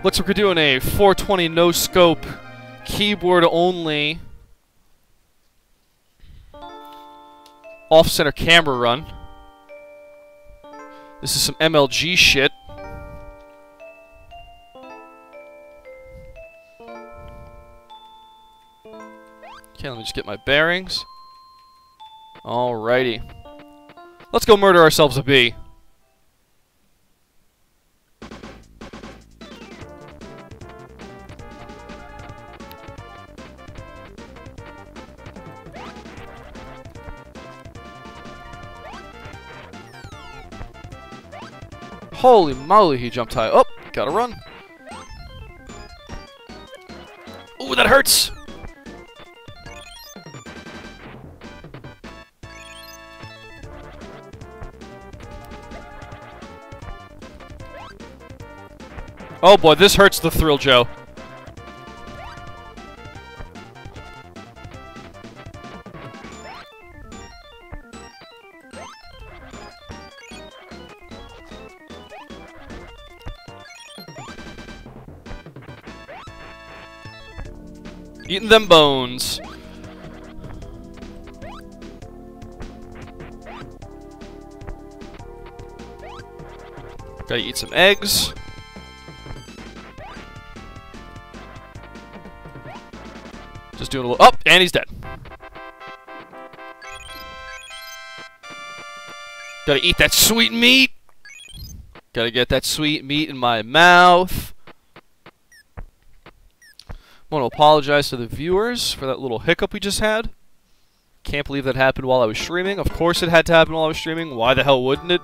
Looks like we're doing a 420 no scope, keyboard only, off-center camera run. This is some MLG shit. Okay, let me just get my bearings. Alrighty. Let's go murder ourselves a bee. Holy moly, he jumped high. Oh, gotta run. Ooh, that hurts! Oh boy, this hurts the Thrilljo. Eating them bones. Gotta eat some eggs. Just doing a little... Oh, and he's dead. Gotta eat that sweet meat. Gotta get that sweet meat in my mouth. I want to apologize to the viewers for that little hiccup we just had. Can't believe that happened while I was streaming. Of course it had to happen while I was streaming. Why the hell wouldn't it?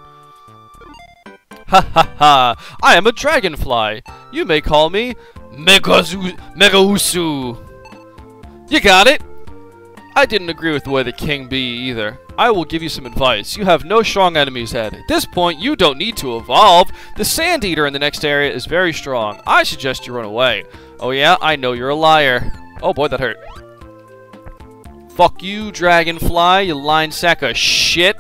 Ha ha ha! I am a dragonfly. You may call me Megausu. You got it! I didn't agree with the way the king be either. I will give you some advice. You have no strong enemies ahead. At this point, you don't need to evolve. The Sand Eater in the next area is very strong. I suggest you run away. Oh yeah? I know you're a liar. Oh boy, that hurt. Fuck you, dragonfly, you lying sack of shit.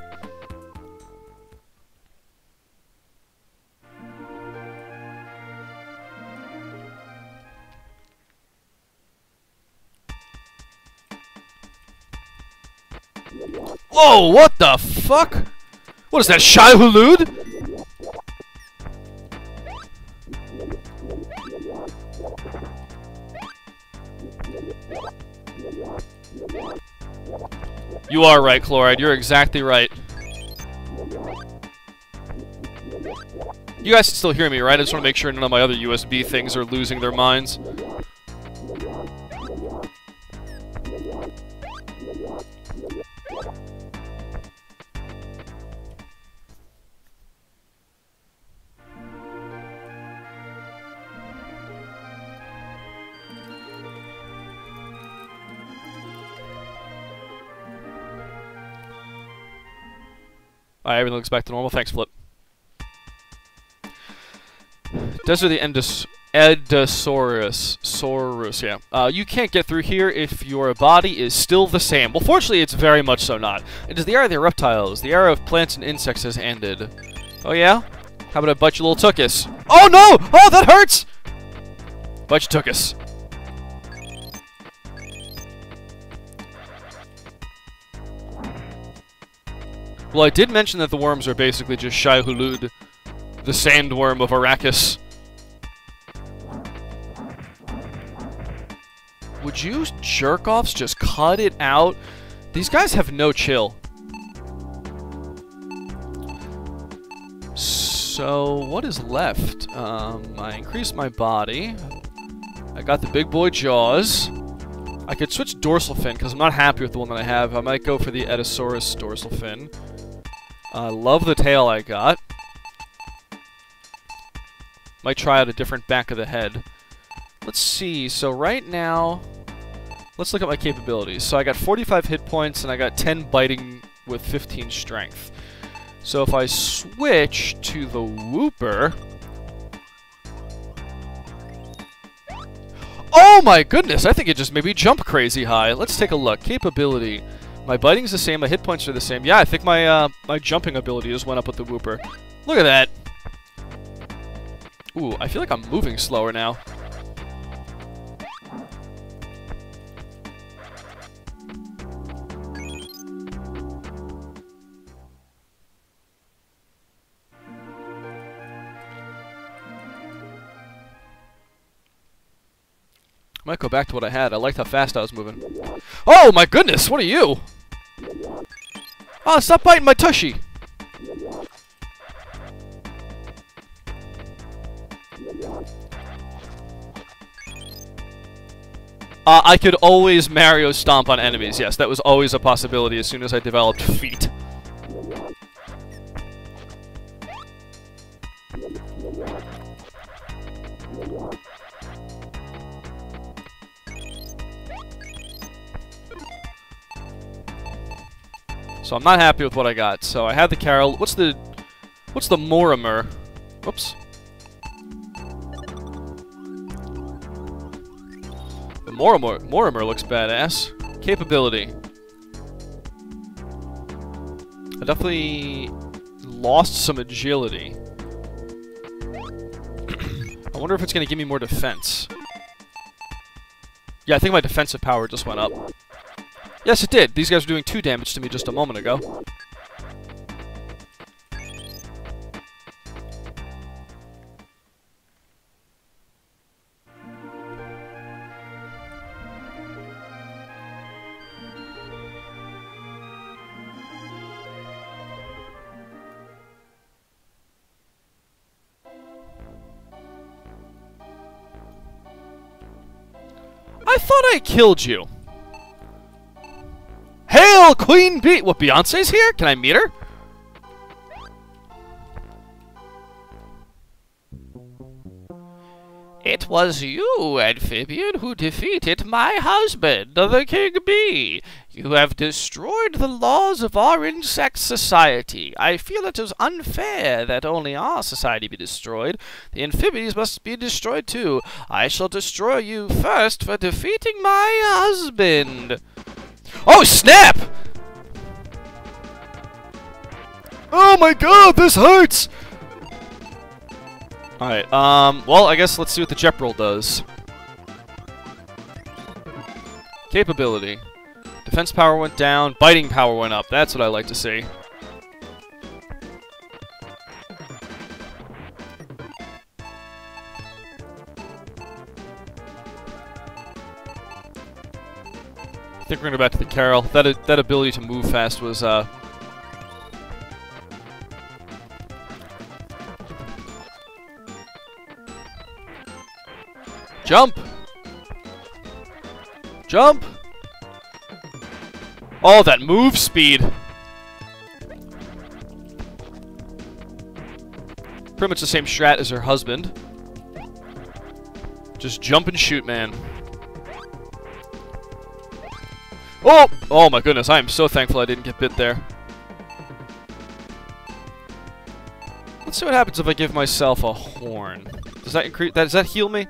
Whoa, what the fuck? What is that, Shai Hulud? You are right, Chloride. You're exactly right. You guys can still hear me, right? I just want to make sure none of my other USB things are losing their minds. Alright, everything looks back to normal. Thanks, Flip. Desert the Edosaurus. Saurus, yeah. You can't get through here if your body is still the same. Well, fortunately, it's very much so not. It is the era of the reptiles. The era of plants and insects has ended. Oh, yeah? How about I bite your little tuchus? Oh, no! Oh, that hurts! Bite your tuchus. Well, I did mention that the worms are basically just Shai Hulud, the sandworm of Arrakis. Would you jerk-offs just cut it out? These guys have no chill. So, what is left? I increased my body. I got the big boy jaws. I could switch dorsal fin, because I'm not happy with the one that I have. I might go for the Edosaurus dorsal fin. I love the tail I got. Might try out a different back of the head. Let's see, so right now, let's look at my capabilities. So I got 45 hit points, and I got 10 biting with 15 strength. So if I switch to the Whooper... Oh my goodness, I think it just made me jump crazy high. Let's take a look. Capability. My biting's the same, my hit points are the same. Yeah, I think my my jumping ability just went up with the Whooper. Look at that. Ooh, I feel like I'm moving slower now. I might go back to what I had. I liked how fast I was moving. Oh my goodness, what are you? Oh, stop biting my tushy. I could always Mario stomp on enemies. Yes, that was always a possibility as soon as I developed feet. So I'm not happy with what I got. So I had the Carol. What's the Morimer? Whoops. The Morimer looks badass. Capability. I definitely lost some agility. I wonder if it's going to give me more defense. Yeah, I think my defensive power just went up. Yes, it did. These guys were doing 2 damage to me just a moment ago. I thought I killed you. Hail, Queen Bee! What, Beyonce's here? Can I meet her? It was you, Amphibian, who defeated my husband, the King Bee. You have destroyed the laws of our insect society. I feel it is unfair that only our society be destroyed. The amphibians must be destroyed too. I shall destroy you first for defeating my husband. Oh, snap! Oh my god, this hurts! Alright, well, I guess let's see what the Jep roll does. Capability. Defense power went down, biting power went up. That's what I like to see. I think we're gonna go back to the Carol. That ability to move fast was jump! Jump! Oh, that move speed! Pretty much the same strat as her husband. Just jump and shoot, man. Oh! Oh my goodness, I am so thankful I didn't get bit there. Let's see what happens if I give myself a horn. Does that increase? Does that heal me?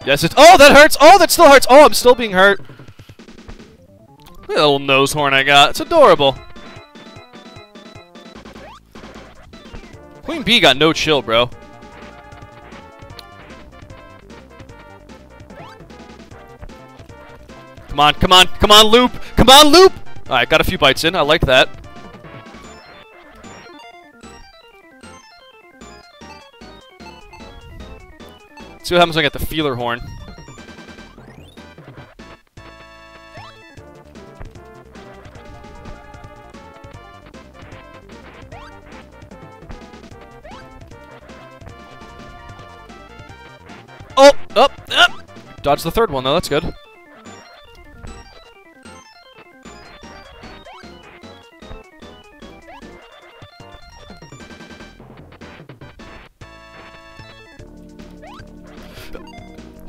Yes, it's. Oh, that hurts! Oh, that still hurts! Oh, I'm still being hurt. Look at that little nose horn I got. It's adorable. Queen Bee got no chill, bro. Come on, come on, come on, Loop! Come on, Loop! Alright, got a few bites in. I like that. Let's see what happens when I get the feeler horn. Oh! Up! Up! Dodge the third one, though. That's good.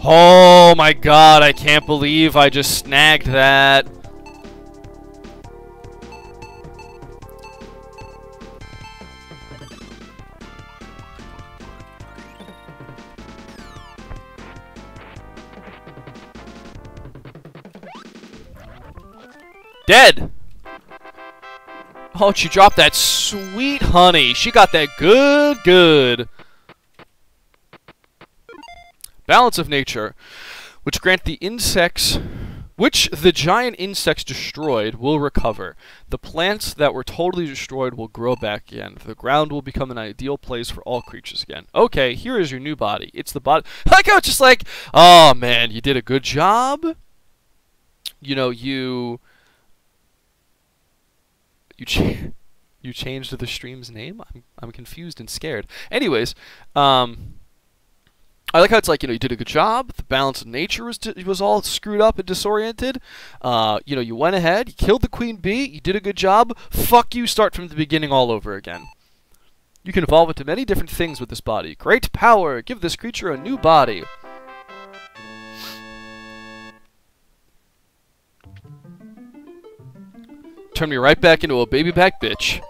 Oh my god, I can't believe I just snagged that. Dead! Oh, she dropped that sweet honey. She got that good. Balance of nature, which grant the insects, which the giant insects destroyed will recover. The plants that were totally destroyed will grow back again. The ground will become an ideal place for all creatures again. Okay, here is your new body. It's the body. I like how it's just like, oh man, you did a good job. You know, you changed the stream's name? I'm confused and scared. Anyways, I like how it's like, you know, you did a good job. The balance of nature was all screwed up and disoriented. You know, you went ahead, you killed the queen bee, you did a good job. Fuck you, start from the beginning all over again. You can evolve into many different things with this body. Great power, give this creature a new body. Turn me right back into a baby back bitch.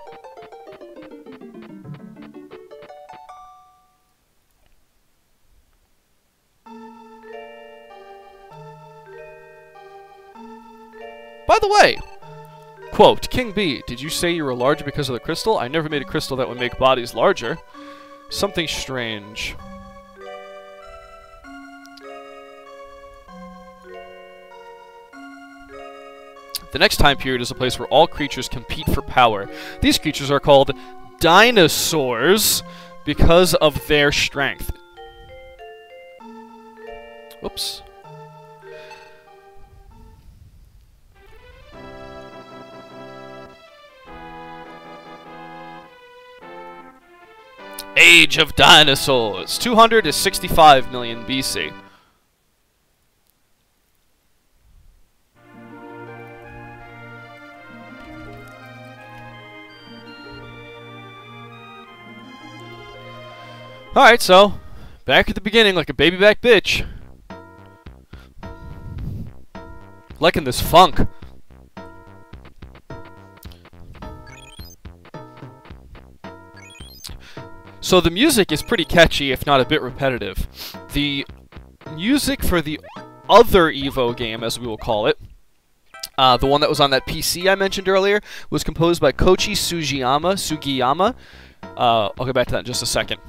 By the way, quote, King Bee, did you say you were larger because of the crystal? I never made a crystal that would make bodies larger. Something strange. The next time period is a place where all creatures compete for power. These creatures are called dinosaurs because of their strength. Whoops. Age of Dinosaurs, 200 to 65 million BC. Alright, so, back at the beginning like a baby back bitch. Liking this funk. So the music is pretty catchy, if not a bit repetitive. The music for the other EVO game, as we will call it, the one that was on that PC I mentioned earlier, was composed by Koichi Sugiyama. I'll get back to that in just a second.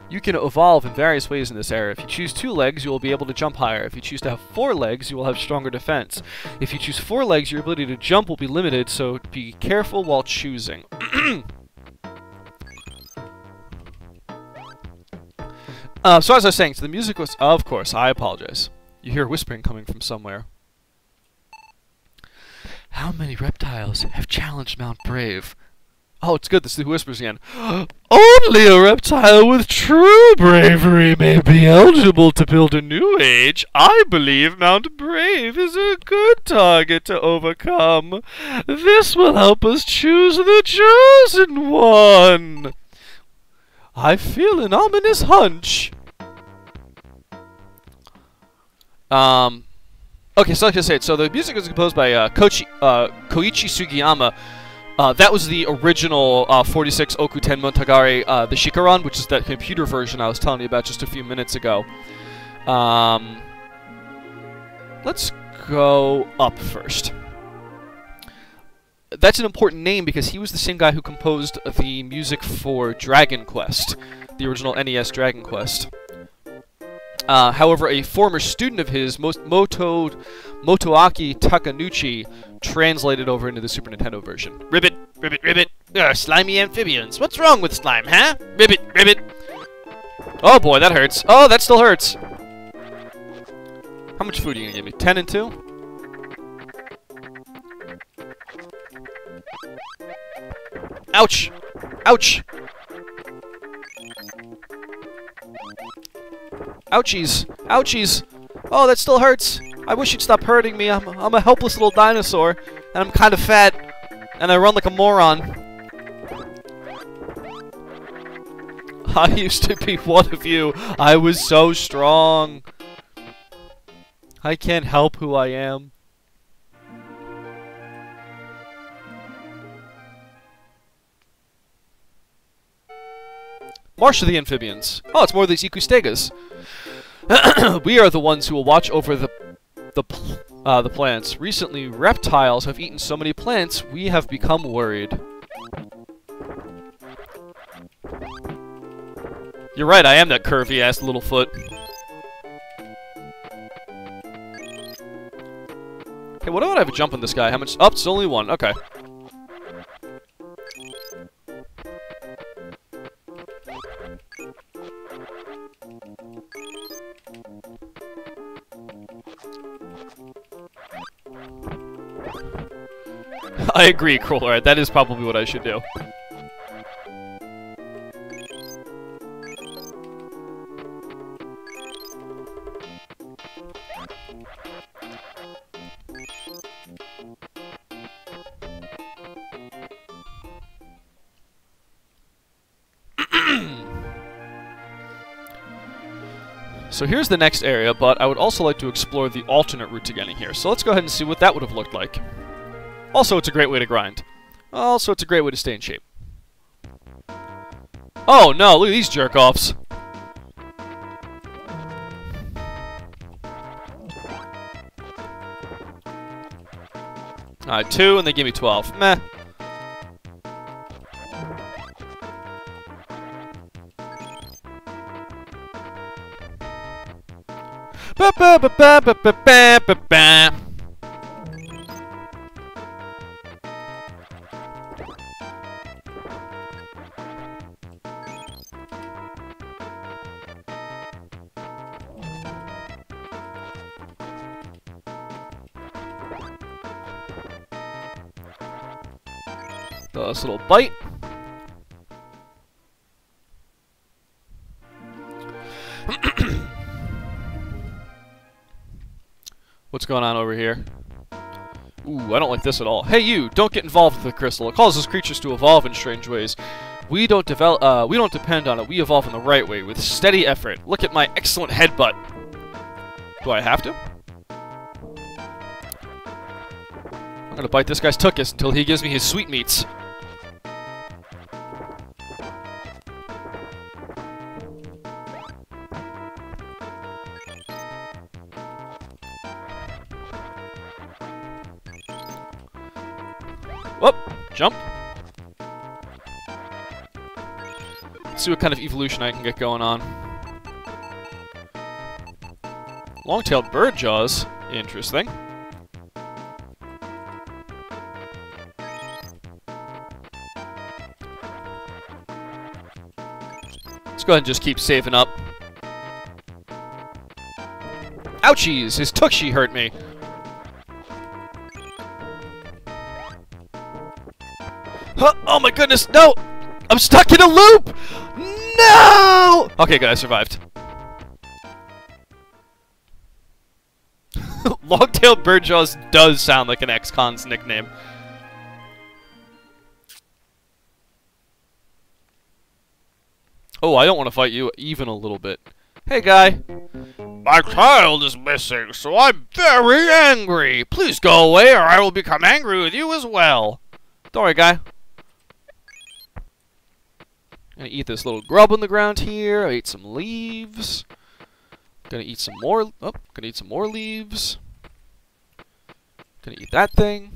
You can evolve in various ways in this era. If you choose 2 legs, you will be able to jump higher. If you choose to have 4 legs, you will have stronger defense. If you choose 4 legs, your ability to jump will be limited, so be careful while choosing. So as I was saying, so the music was... Of course, I apologize. You hear whispering coming from somewhere. How many reptiles have challenged Mount Brave? Oh, it's good. This is the whispers again. Only a reptile with true bravery may be eligible to build a new age. I believe Mount Brave is a good target to overcome. This will help us choose the chosen one. I feel an ominous hunch. Okay, so like I said, so the music was composed by Koichi Sugiyama. That was the original 46 Okuten Montagari, the Shikaron, which is that computer version I was telling you about just a few minutes ago. Let's go up first. That's an important name because he was the same guy who composed the music for Dragon Quest, the original NES Dragon Quest. However, a former student of his, Motoaki Takanouchi, translated over into the Super Nintendo version. Ribbit, ribbit, ribbit. Slimy amphibians. What's wrong with slime, huh? Ribbit, ribbit. Oh boy, that hurts. Oh, that still hurts. How much food are you gonna give me? 10 and 2? Ouch! Ouch! Ouchies! Ouchies! Oh, that still hurts! I wish you'd stop hurting me. I'm a helpless little dinosaur, and I'm kind of fat, and I run like a moron. I used to be one of you. I was so strong. I can't help who I am. March of the Amphibians. Oh, it's more of these Ikustegas. We are the ones who will watch over the plants. Recently, reptiles have eaten so many plants, we have become worried. You're right, I am that curvy-ass little foot. Hey, what do I have a jump on this guy? How much? Oh, it's only one. Okay. I agree, Crawler. That is probably what I should do. So here's the next area, but I would also like to explore the alternate route to getting here. So let's go ahead and see what that would have looked like. Also, it's a great way to grind. Also, it's a great way to stay in shape. Oh no, look at these jerk-offs. Alright, 2, and they give me 12. Meh. Ba ba ba ba ba ba ba ba ba. This little bite. What's going on over here? Ooh, I don't like this at all. Hey, you! Don't get involved with the crystal. It causes creatures to evolve in strange ways. We don't depend on it. We evolve in the right way, with steady effort. Look at my excellent headbutt. Do I have to? I'm gonna bite this guy's tuchus until he gives me his sweetmeats. Whoop! Jump. Let's see what kind of evolution I can get going on. Long-tailed bird jaws. Interesting. Let's go ahead and just keep saving up. Ouchies! His tuxie hurt me. Huh? Oh my goodness, no! I'm stuck in a loop! No! Okay, good, I survived. Long-tailed birdjaws does sound like an ex-con's nickname. Oh, I don't want to fight you even a little bit. Hey, guy. My child is missing, so I'm very angry. Please go away, or I will become angry with you as well. Don't worry, guy. Gonna eat this little grub on the ground here. I ate some leaves. Gonna eat some more. Oh, gonna eat some more leaves. Gonna eat that thing.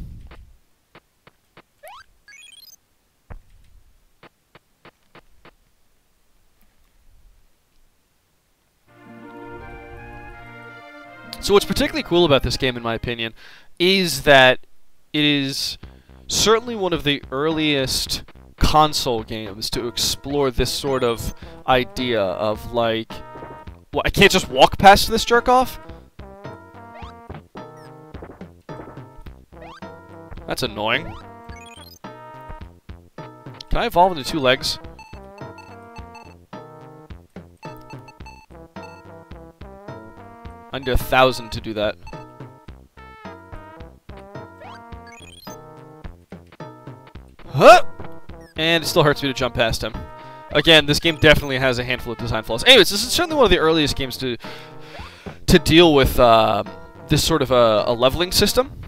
So what's particularly cool about this game, in my opinion, is that it is certainly one of the earliest console games to explore this sort of idea of, like, well, I can't just walk past this jerk-off? That's annoying. Can I evolve into 2 legs? I need 1,000 to do that. Huh! And it still hurts me to jump past him. Again, this game definitely has a handful of design flaws. Anyways, this is certainly one of the earliest games to deal with this sort of a leveling system.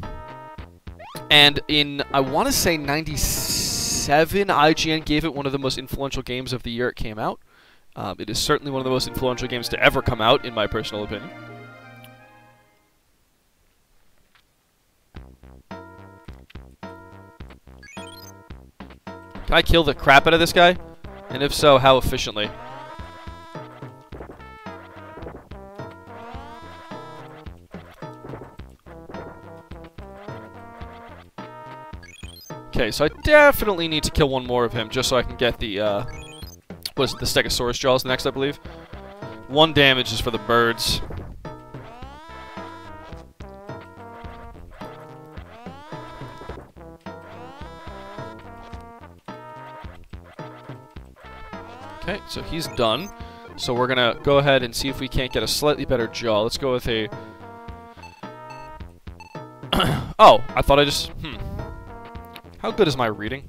And in, I want to say, 97, IGN gave it one of the most influential games of the year it came out. It is certainly one of the most influential games to ever come out, in my personal opinion. Can I kill the crap out of this guy? And if so, how efficiently? Okay, so I definitely need to kill one more of him just so I can get the, what is it, the Stegosaurus jaws next, I believe. 1 damage is for the birds. Okay, so he's done. So we're gonna go ahead and see if we can't get a slightly better jaw. Let's go with a... Oh, I thought I just... How good is my reading?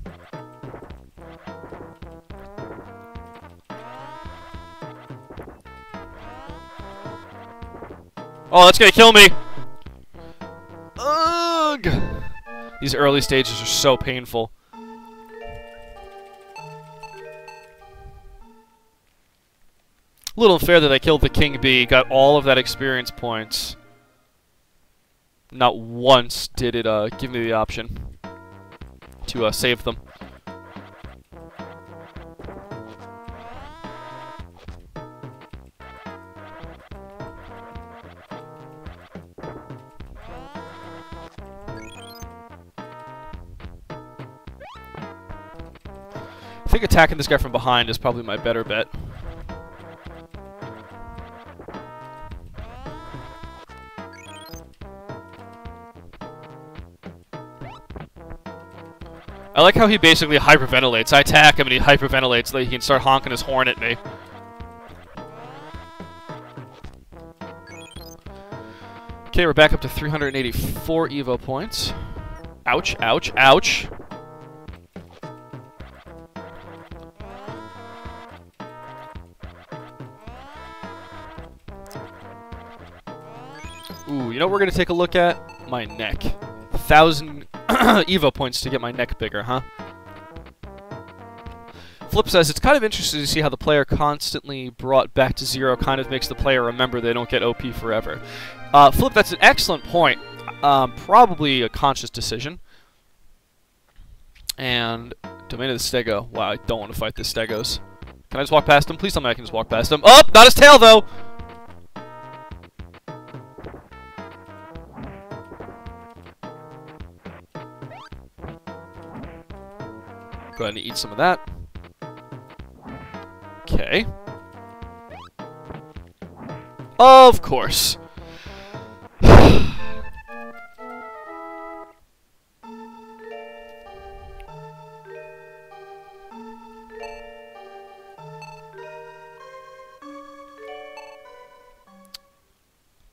Oh, that's gonna kill me! Ugh! These early stages are so painful. A little unfair that I killed the King Bee, got all of that experience points. Not once did it give me the option to save them. I think attacking this guy from behind is probably my better bet. I like how he basically hyperventilates. I attack him and he hyperventilates so that he can start honking his horn at me. Okay, we're back up to 384 EVO points. Ouch, ouch, ouch. Ooh, you know what we're going to take a look at? My neck. 1,000 EVO points to get my neck bigger, huh? Flip says, it's kind of interesting to see how the player constantly brought back to 0 kind of makes the player remember they don't get OP forever. Flip, that's an excellent point. Probably a conscious decision. And Domain of the Stego. Wow, I don't want to fight this Stegos. Can I just walk past him? Please tell me I can just walk past him. Oh, not his tail, though! Go ahead and eat some of that. Okay. Of course.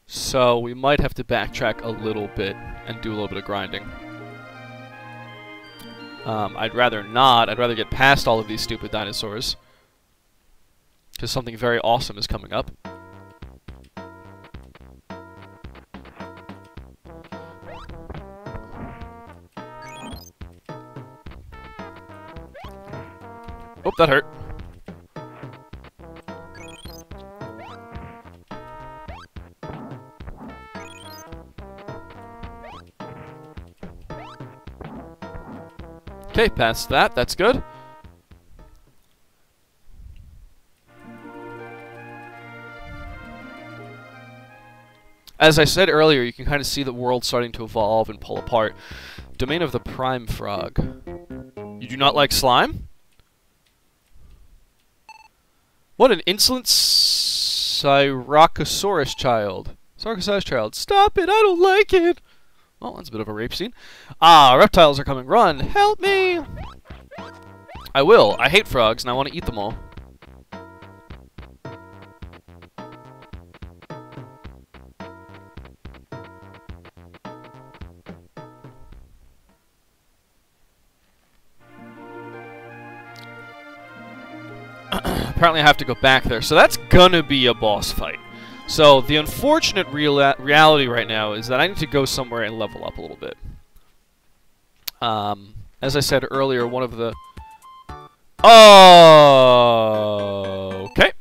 So we might have to backtrack a little bit and do a little bit of grinding. I'd rather not. I'd rather get past all of these stupid dinosaurs. Because something very awesome is coming up. Oh, that hurt. Okay, past that. That's good. As I said earlier, you can kind of see the world starting to evolve and pull apart. Domain of the Prime Frog. You do not like slime? What an insolent Syracosaurus child. Syracosaurus child. Stop it, I don't like it! Well, that's a bit of a rape scene. Ah, reptiles are coming. Run! Help me! I will. I hate frogs, and I want to eat them all. Apparently I have to go back there. So that's gonna be a boss fight. So, the unfortunate reality right now is that I need to go somewhere and level up a little bit. As I said earlier, one of the... Oh, okay.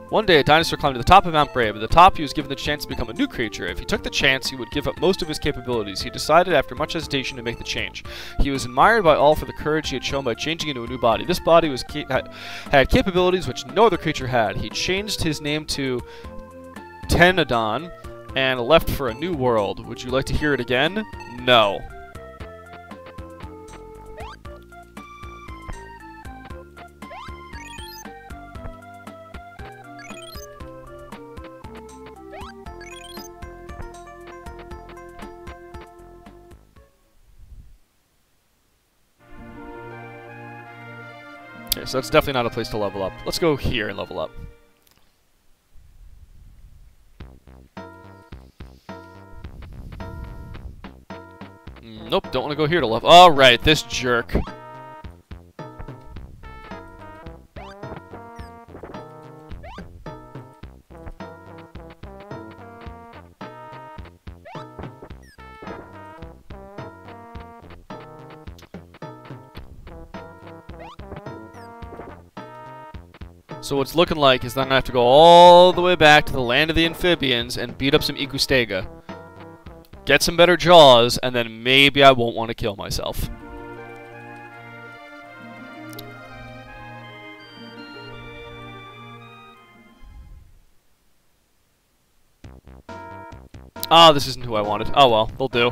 One day, a dinosaur climbed to the top of Mount Brave. At the top, he was given the chance to become a new creature. If he took the chance, he would give up most of his capabilities. He decided, after much hesitation, to make the change. He was admired by all for the courage he had shown by changing into a new body. This body was had capabilities which no other creature had. He changed his name to Tenodon and left for a new world. Would you like to hear it again? No. Okay, so that's definitely not a place to level up. Let's go here and level up. Nope, don't want to go here to level. Alright, this jerk. So what's looking like is that I'm going to have to go all the way back to the land of the amphibians and beat up some Ikustega. Get some better jaws, and then maybe I won't want to kill myself. Ah, this isn't who I wanted. Oh well, they'll do.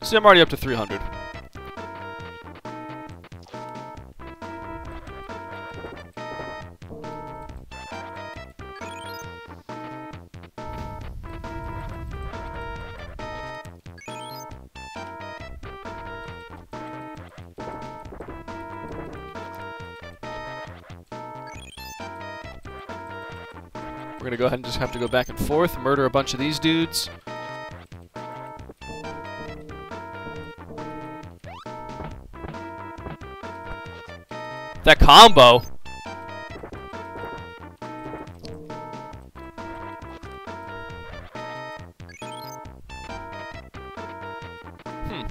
See, I'm already up to 300. We're gonna go ahead and just have to go back and forth, murder a bunch of these dudes. That combo!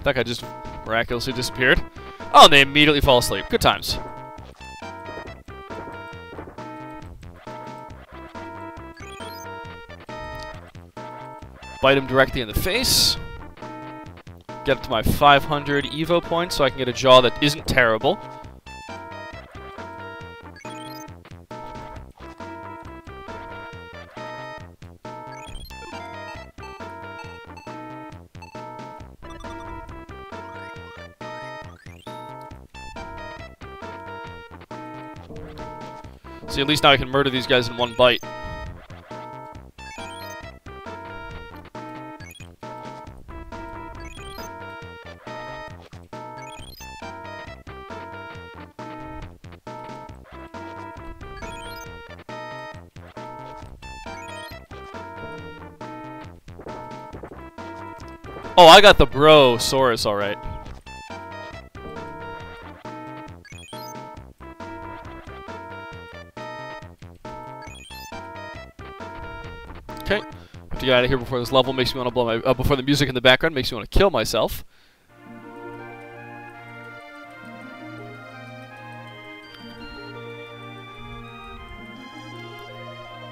That guy just miraculously disappeared. Oh, and they immediately fall asleep. Good times. Bite him directly in the face. Get up to my 500 EVO points so I can get a jaw that isn't terrible. See, at least now I can murder these guys in one bite. Oh, I got the Bro-saurus, alright. Okay, have to get out of here before this level makes me want to blow my before the music in the background makes me want to kill myself.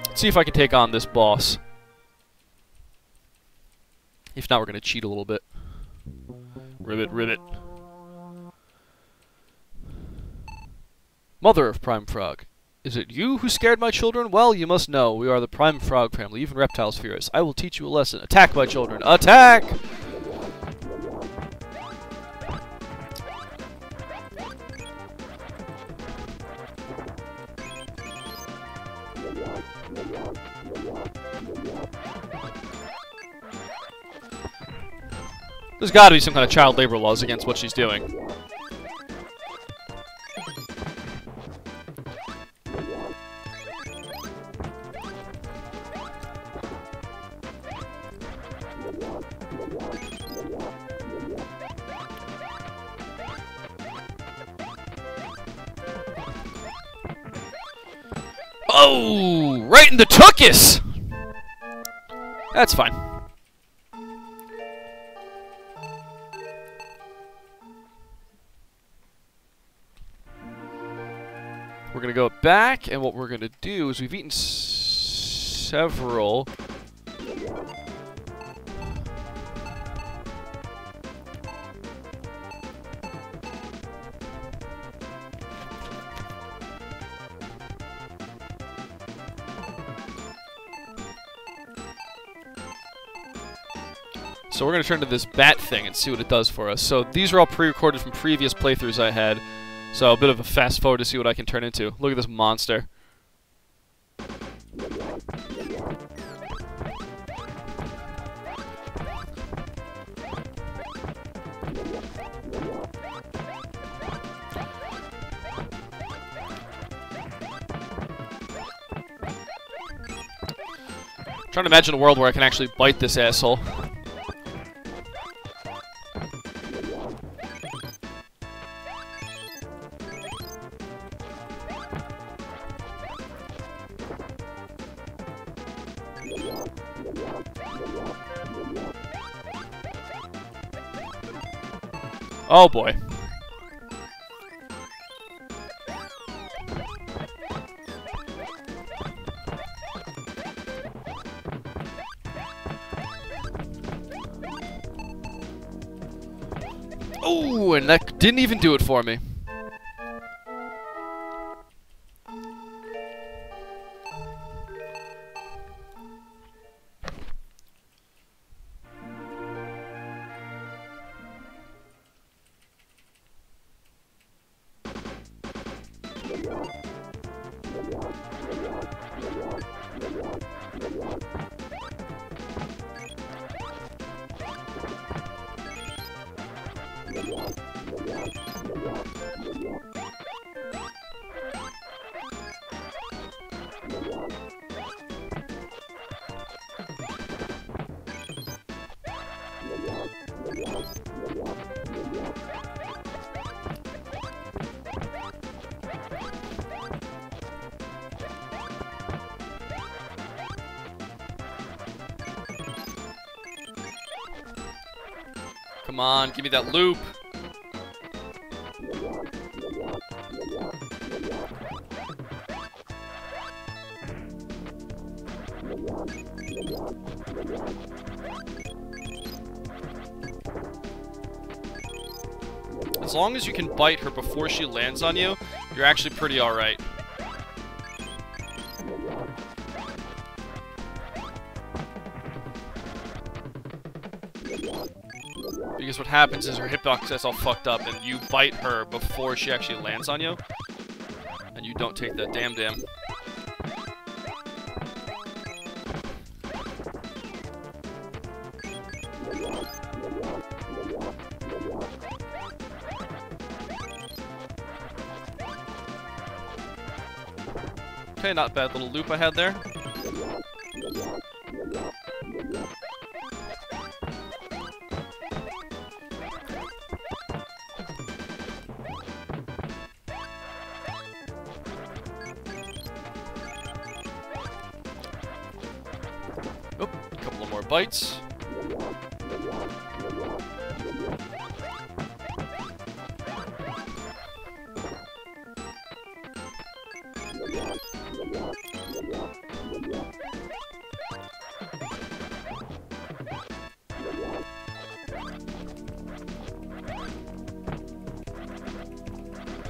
Let's see if I can take on this boss. If not, we're gonna cheat a little bit. Ribbit, ribbit. Mother of Prime Frog. Is it you who scared my children? Well, you must know. We are the Prime Frog family. Even reptiles fear us. I will teach you a lesson. Attack, my children. Attack! There's gotta be some kind of child labor laws against what she's doing. Oh, right in the tuchus! That's fine. We're gonna go back, and what we're gonna do is we've eaten several. So we're going to turn to this bat thing and see what it does for us. So these are all pre-recorded from previous playthroughs I had. So a bit of a fast forward to see what I can turn into. Look at this monster. I'm trying to imagine a world where I can actually bite this asshole. Oh boy. Oh, and that didn't even do it for me. Come on, give me that loop. As long as you can bite her before she lands on you, you're actually pretty alright. Because what happens is her hitbox gets all fucked up and you bite her before she actually lands on you. And you don't take that damn. Okay, not bad little loop I had there. Oh, a couple of more bites.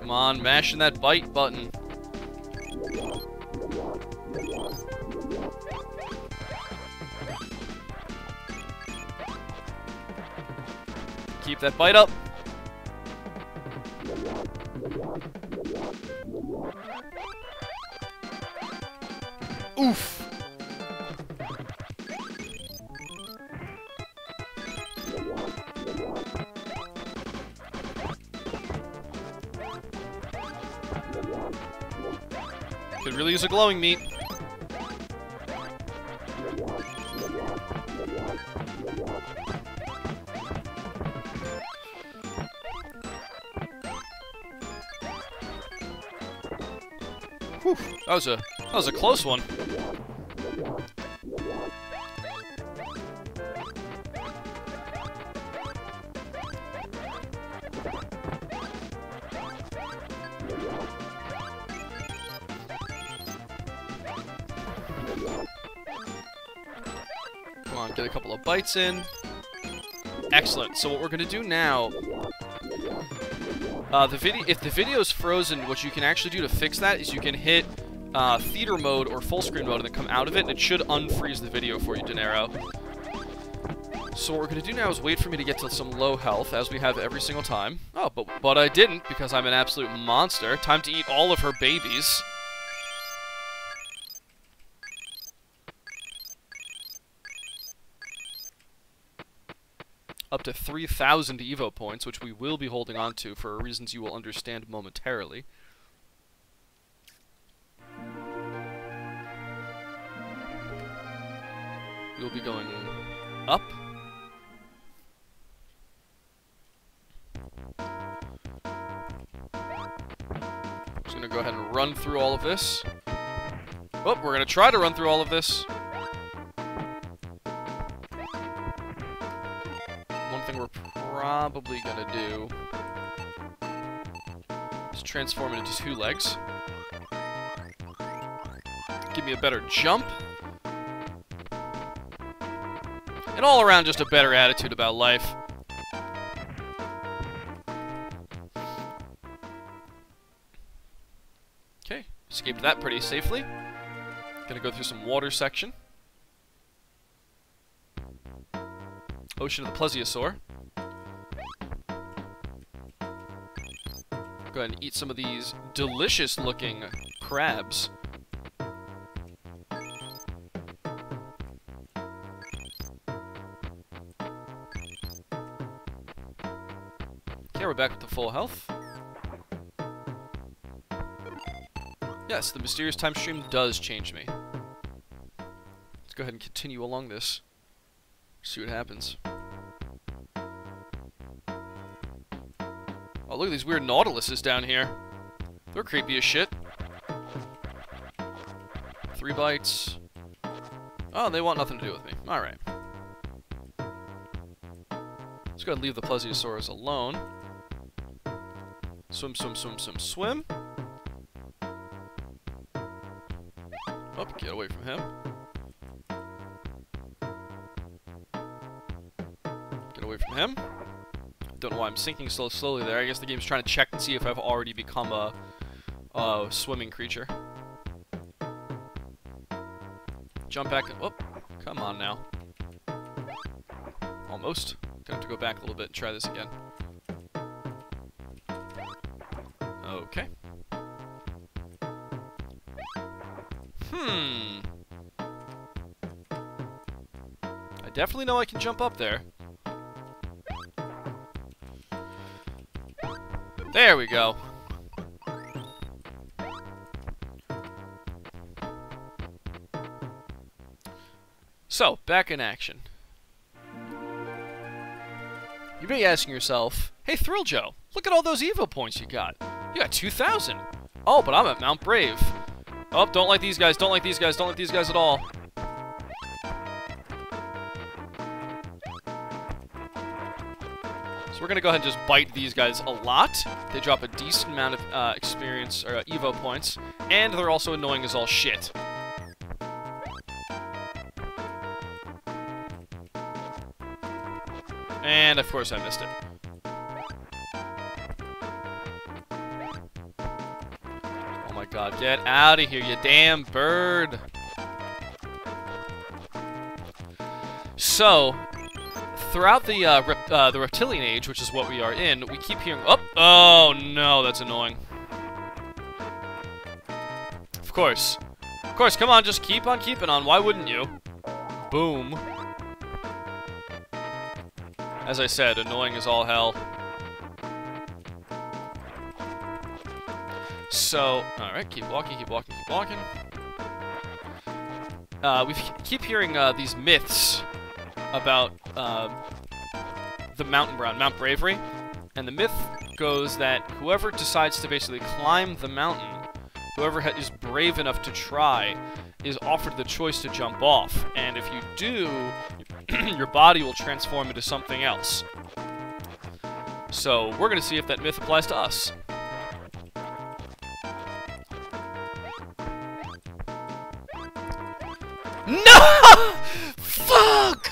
Come on, mashing that bite button. Keep that bite up. Oof. Could really use a glowing meat. Whew, that was a close one. on, get a couple of bites in. Excellent. So what we're going to do now... if the video is frozen, what you can actually do to fix that is you can hit theater mode or full screen mode and then come out of it, and it should unfreeze the video for you, Dinero. So what we're going to do now is wait for me to get to some low health, as we have every single time. Oh, but I didn't, because I'm an absolute monster. Time to eat all of her babies. Up to 3,000 EVO points, which we will be holding on to for reasons you will understand momentarily. We'll be going up. Just gonna go ahead and run through all of this. Oh, we're gonna try to run through all of this. One thing we're probably gonna do is transform it into 2 legs. Give me a better jump. And all around just a better attitude about life. Okay, escaped that pretty safely. Gonna go through some water section. Ocean of the Plesiosaur. Go ahead and eat some of these delicious looking crabs. Okay, we're back with the full health. Yes, the mysterious time stream does change me. Let's go ahead and continue along this. See what happens. Oh, look at these weird nautiluses down here. They're creepy as shit. 3 bites. Oh, they want nothing to do with me. Alright. Let's go ahead and leave the Plesiosaurus alone. Swim, swim, swim, swim, swim. Oh, get away from him. Get away from him. Don't know why I'm sinking so slowly there. I guess the game's trying to check and see if I've already become a swimming creature. Jump back. Oh, come on now. Almost. Gonna have to go back a little bit and try this again. Okay. I definitely know I can jump up there. There we go. So, back in action. You may be asking yourself, hey Thrilljo, look at all those EVO points you got. You got 2,000. Oh, but I'm at Mount Brave. Oh, don't like these guys, don't like these guys, don't like these guys at all. So we're gonna go ahead and just bite these guys a lot. They drop a decent amount of experience, or EVO points, and they're also annoying as all shit. And of course I missed it. Oh my god, get out of here, you damn bird! So, throughout the reptilian age, which is what we are in, we keep hearing... Oh no, that's annoying. Of course. Of course, come on, just keep on keeping on. Why wouldn't you? Boom. As I said, annoying as all hell. So, alright, keep walking, keep walking, keep walking. We keep hearing these myths about the Mount Bravery. And the myth goes that whoever decides to basically climb the mountain, whoever is brave enough to try, is offered the choice to jump off. And if you do, your body will transform into something else. So, we're going to see if that myth applies to us. No! Fuck!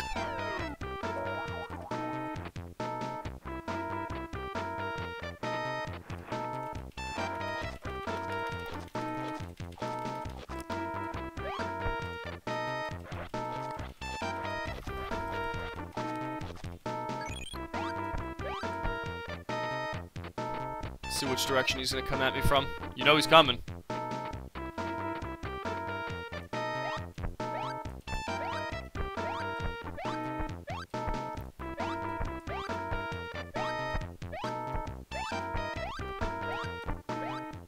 see which direction he's gonna come at me from. You know he's coming.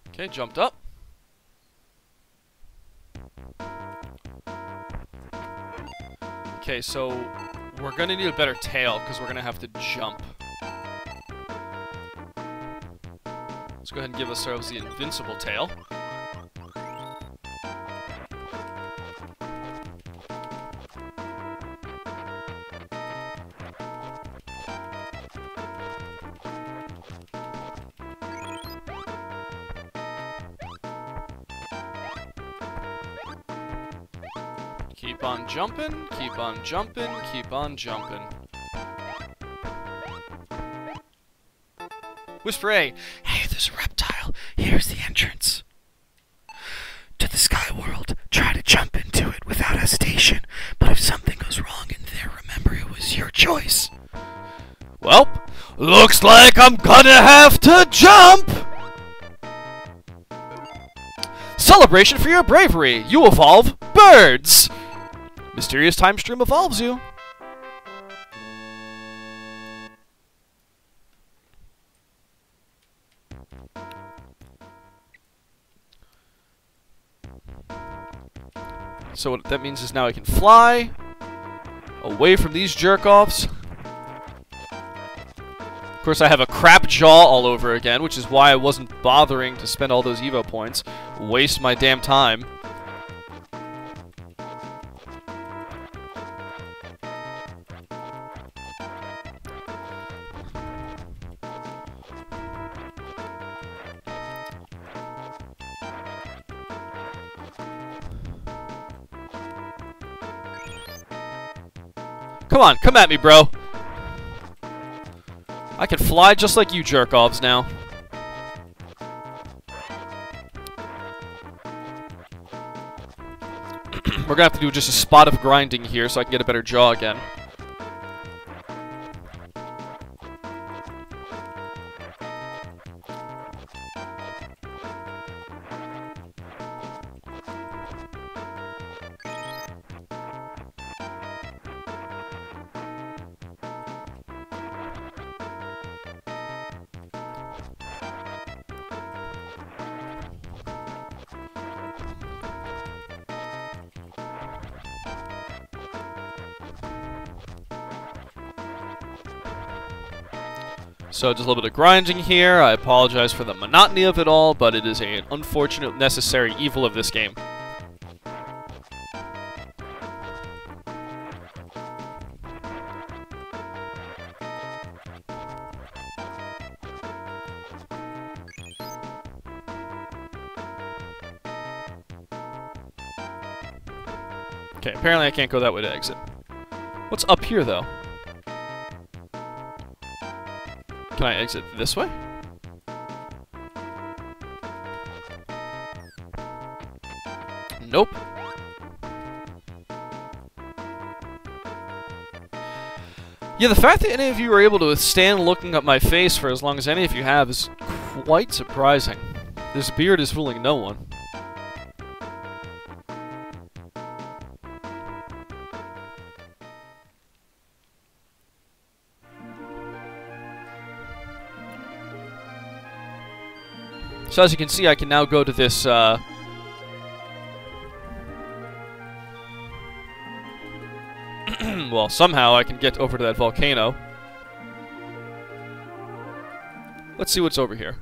Okay, jumped up. Okay, so we're gonna need a better tail because we're gonna have to jump. Let's go ahead and give ourselves the invincible tail. Keep on jumping, keep on jumping, keep on jumping. Whisper A. Hey, there's a reptile. Here's the entrance. To the sky world. Try to jump into it without hesitation. But if something goes wrong in there, remember it was your choice. Well, looks like I'm gonna have to jump! Celebration for your bravery. You evolve birds. Mysterious time stream evolves you. So what that means is now I can fly away from these jerk-offs. Of course, I have a crap jaw all over again, which is why I wasn't bothering to spend all those EVO points. Waste my damn time. Come on, come at me, bro. I can fly just like you jerk-offs now. We're gonna have to do just a spot of grinding here so I can get a better jaw again. So just a little bit of grinding here. I apologize for the monotony of it all, but it is an unfortunate, necessary evil of this game. Okay, apparently I can't go that way to exit. What's up here, though? Can I exit this way? Nope. Yeah, the fact that any of you are able to withstand looking at my face for as long as any of you have is quite surprising. This beard is fooling no one. So as you can see, I can now go to this, well, somehow I can get over to that volcano. Let's see what's over here.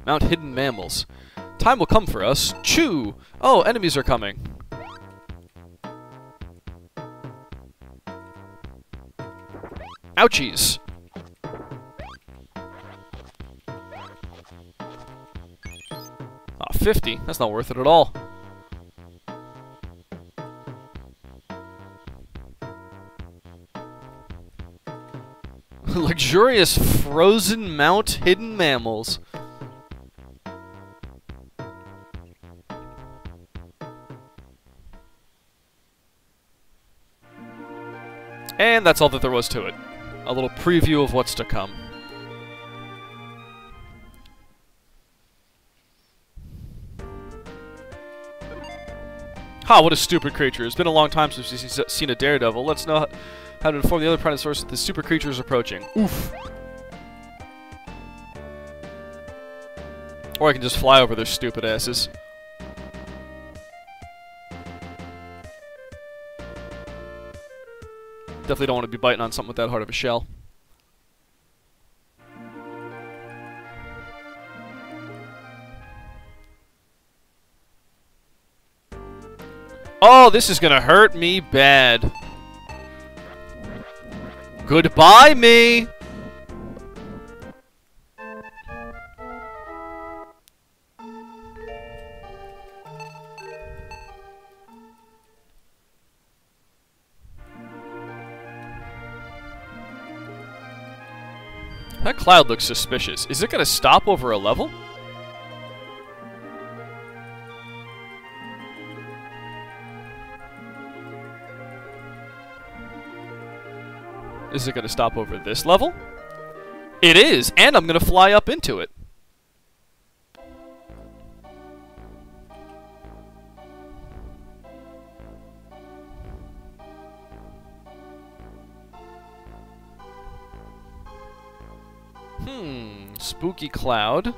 Mount Hidden Mammals. Time will come for us. Chew! Oh, enemies are coming. Ouchies! Ah, 50. That's not worth it at all. Luxurious frozen Mount Hidden Mammals. And that's all that there was to it. A little preview of what's to come. Ha, what a stupid creature. It's been a long time since we've seen a daredevil. Let's know how to inform the other Pranatosaurus that the super creature is approaching. Oof. Or I can just fly over their stupid asses. Definitely don't want to be biting on something with that hard of a shell. Oh, this is gonna hurt me bad. Goodbye, me! That cloud looks suspicious. Is it gonna stop over a level? Is it going to stop over this level? It is, and I'm going to fly up into it. Spooky cloud.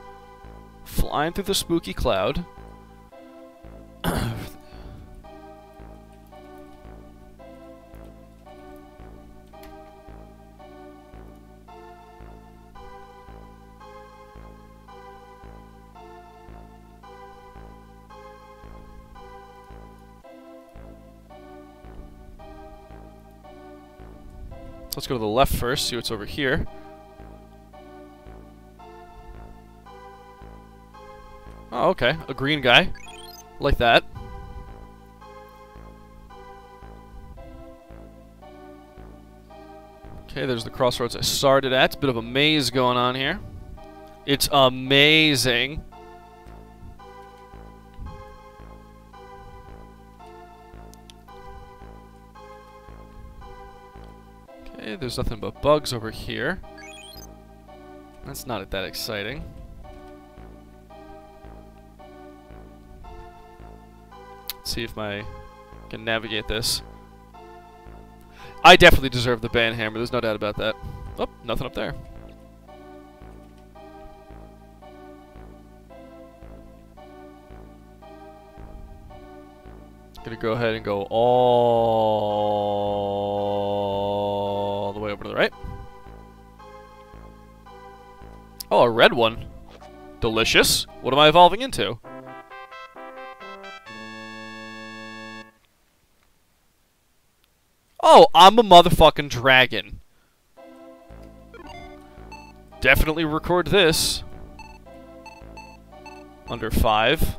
Flying through the spooky cloud. Let's go to the left first, see what's over here. Oh, okay. A green guy. Like that. Okay, there's the crossroads I started at. Bit of a maze going on here. It's amazing. Okay, there's nothing but bugs over here. That's not that exciting. Let's see if I can navigate this. I definitely deserve the ban hammer, there's no doubt about that. Oh, nothing up there. Gonna go ahead and go all the way over to the right. Oh, a red one. Delicious. What am I evolving into? Oh, I'm a motherfucking dragon. Definitely record this. Under 5.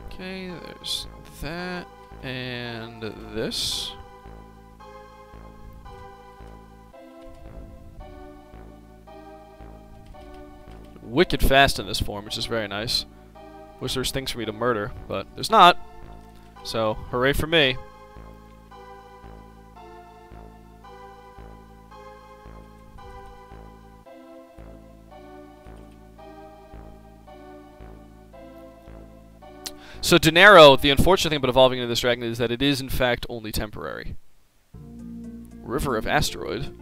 Okay, there's that, and this. Wicked fast in this form, which is very nice. Wish there's things for me to murder, but there's not. So, hooray for me. So Dinero, the unfortunate thing about evolving into this dragon is that it is in fact only temporary. River of Asteroid.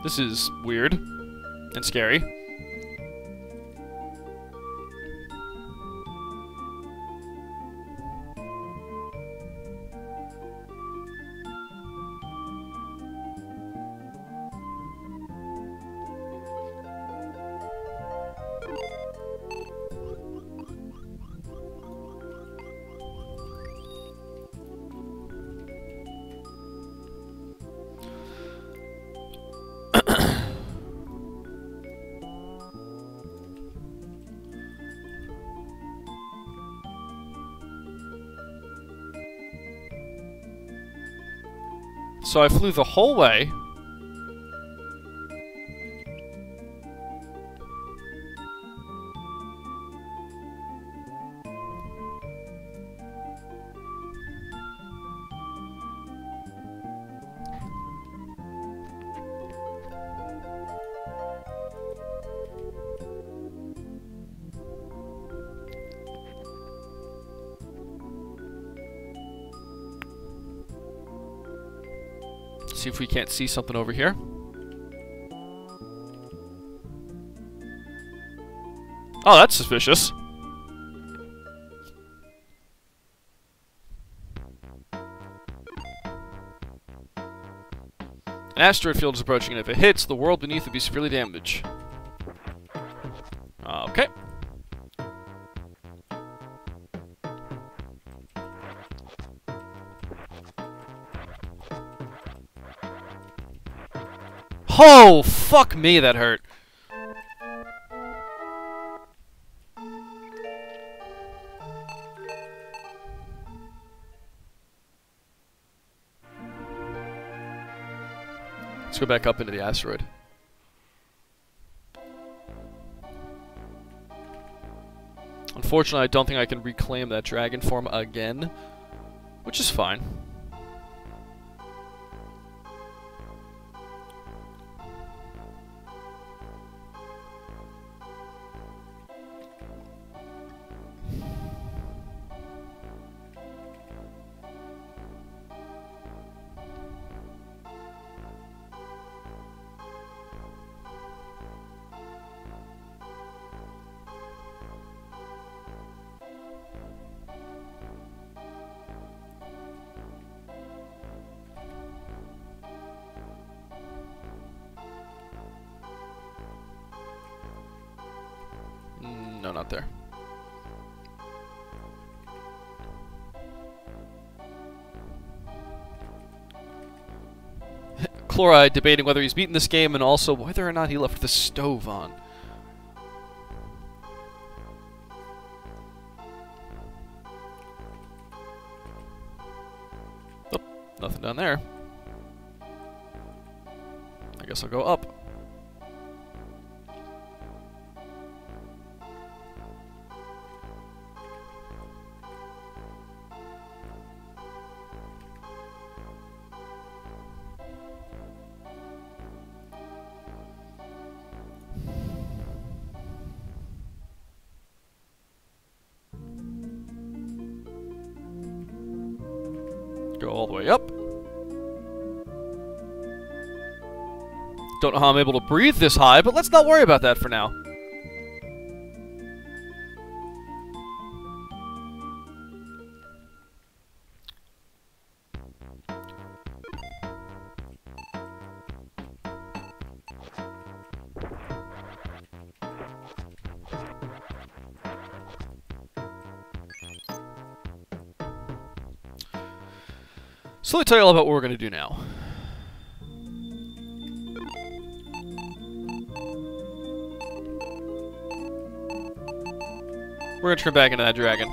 This is weird and scary. So I flew the whole way. See if we can't see something over here. Oh, that's suspicious. An asteroid field is approaching, and if it hits, the world beneath will be severely damaged. Okay. Oh, fuck me, that hurt. Let's go back up into the asteroid. Unfortunately, I don't think I can reclaim that dragon form again, which is fine. No, not there. Chloride debating whether he's beaten this game and also whether or not he left the stove on. Oh, nothing down there. I guess I'll go up. Go all the way up. Don't know how I'm able to breathe this high, but let's not worry about that for now. So let me tell you all about what we're going to do now. We're going to turn back into that dragon.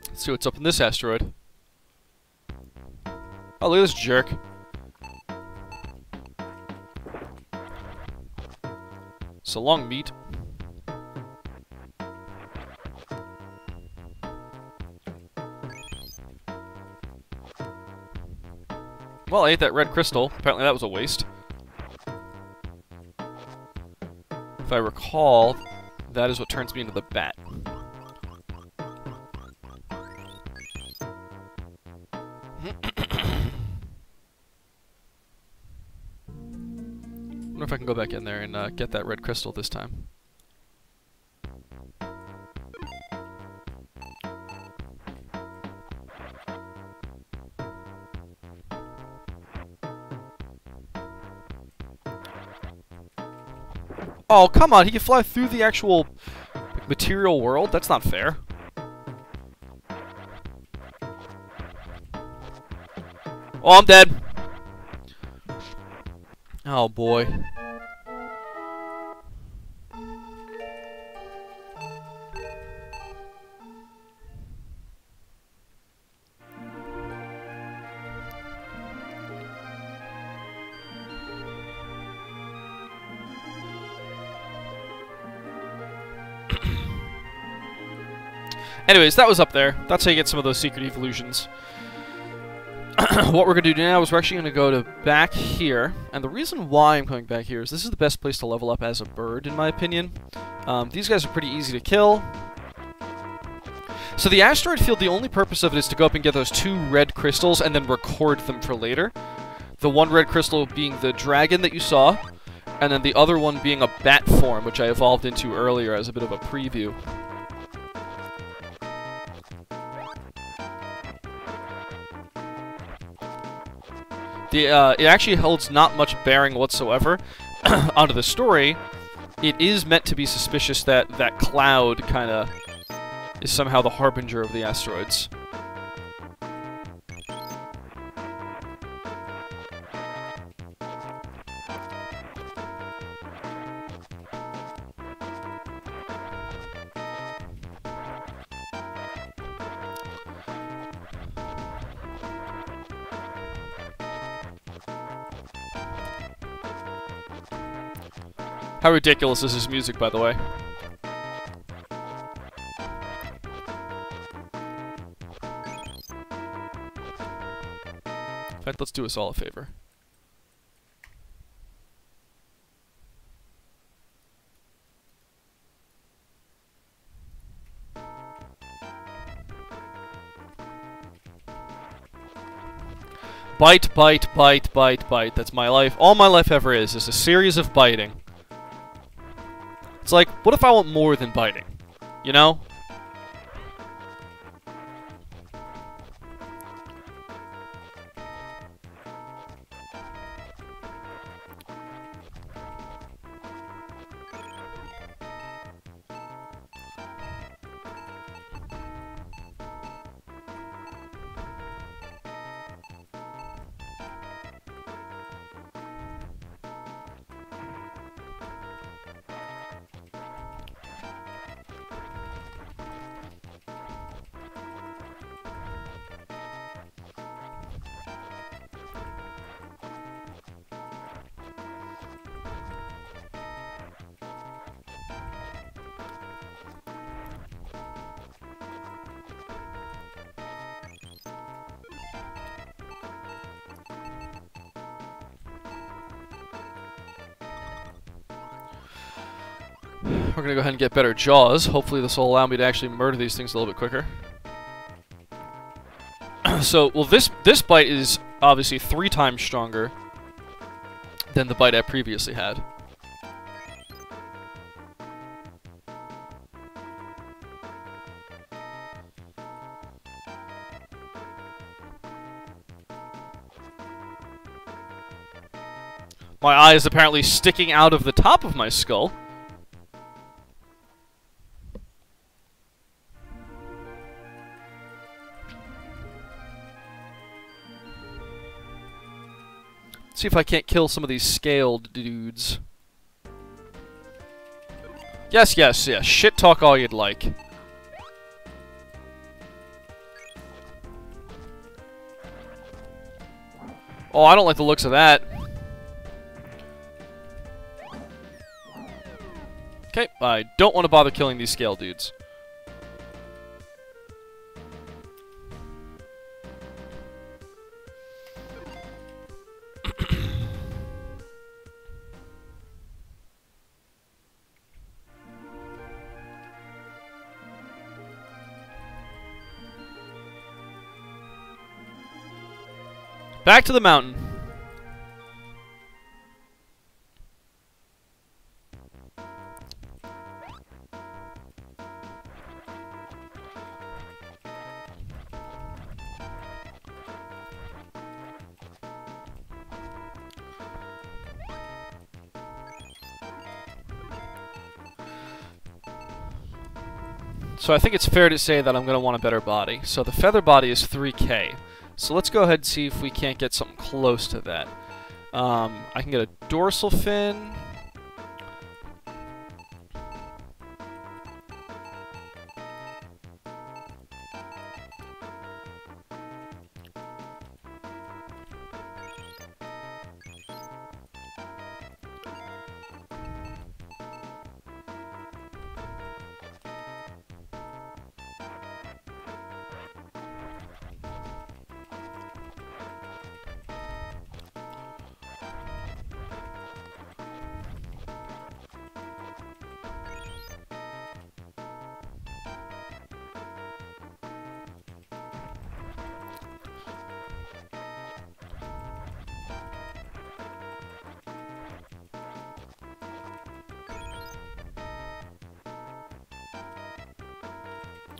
Let's see what's up in this asteroid. Oh, look at this jerk. So long, meat. Well, I ate that red crystal. Apparently that was a waste. If I recall, that is what turns me into the bat. I wonder if I can go back in there and get that red crystal this time. Oh, come on, he can fly through the actual Material world? That's not fair. Oh, I'm dead. Oh, boy. Anyways, that was up there. That's how you get some of those secret evolutions. What we're going to do now is we're actually going to go to back here. And the reason why I'm coming back here is this is the best place to level up as a bird, in my opinion. These guys are pretty easy to kill. So the asteroid field, the only purpose of it is to go up and get those 2 red crystals and then record them for later. The one red crystal being the dragon that you saw, and then the other one being a bat form, which I evolved into earlier as a bit of a preview. It actually holds not much bearing whatsoever onto the story. It is meant to be suspicious that that cloud kind of is somehow the harbinger of the asteroids. How ridiculous is his music, by the way? In fact, let's do us all a favor. Bite, bite, bite, bite, bite. That's my life. All my life ever is a series of biting. It's like, what if I want more than biting? You know? We're gonna go ahead and get better jaws. Hopefully this will allow me to actually murder these things a little bit quicker. So, well, this bite is obviously 3 times stronger than the bite I previously had. My eye is apparently sticking out of the top of my skull. See if I can't kill some of these scaled dudes. Yes, yes, yes. Shit talk all you'd like. Oh, I don't like the looks of that. Okay, I don't want to bother killing these scale dudes. Back to the mountain. So I think it's fair to say that I'm going to want a better body. So the feather body is 3K. So let's go ahead and see if we can't get something close to that. I can get a dorsal fin.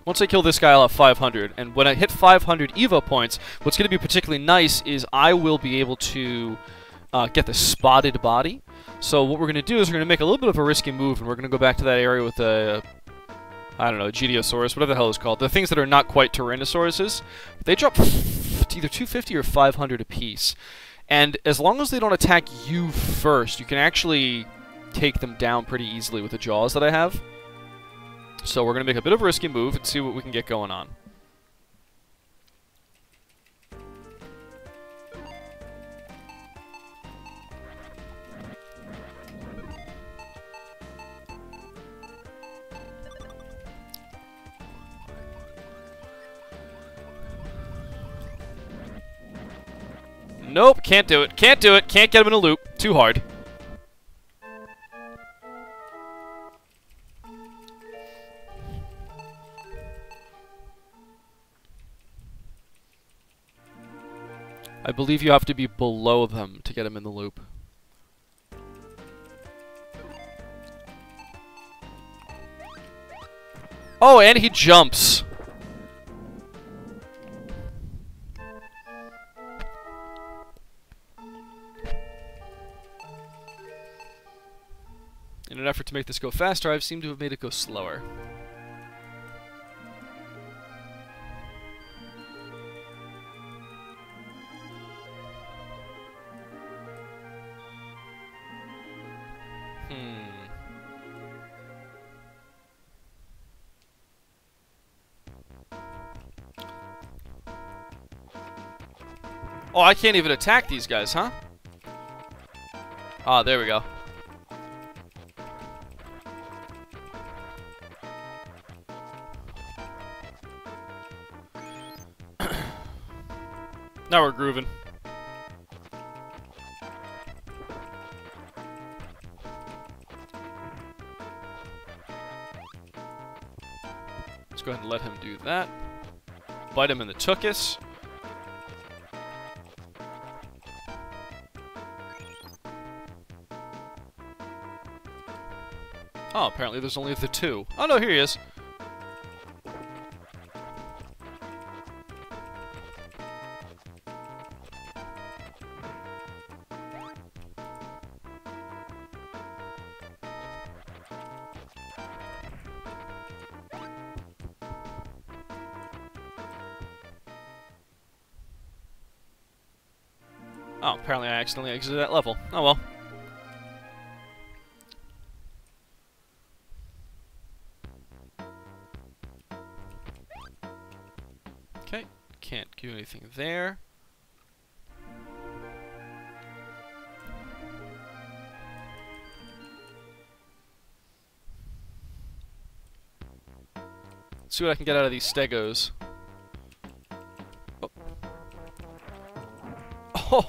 Once I kill this guy, I'll have 500, and when I hit 500 EVO points, what's going to be particularly nice is I will be able to get the spotted body. So what we're going to do is we're going to make a little bit of a risky move, and we're going to go back to that area with the, I don't know, Gediosaurus, whatever the hell it's called. The things that are not quite Tyrannosauruses. They drop either 250 or 500 apiece. And as long as they don't attack you first, you can actually take them down pretty easily with the jaws that I have. So we're going to make a bit of a risky move and see what we can get going on. Nope, can't do it. Can't do it. Can't get him in a loop. Too hard. I believe you have to be below them to get him in the loop. Oh, and he jumps. In an effort to make this go faster, I've seemed to have made it go slower. Oh, I can't even attack these guys, huh? Ah, there we go. Now we're grooving. Let's go ahead and let him do that. Bite him in the tuchus. Oh, apparently there's only the two. Oh no, here he is. Oh, apparently I accidentally exited that level. Oh well. Okay, can't do anything there. Let's see what I can get out of these stegos.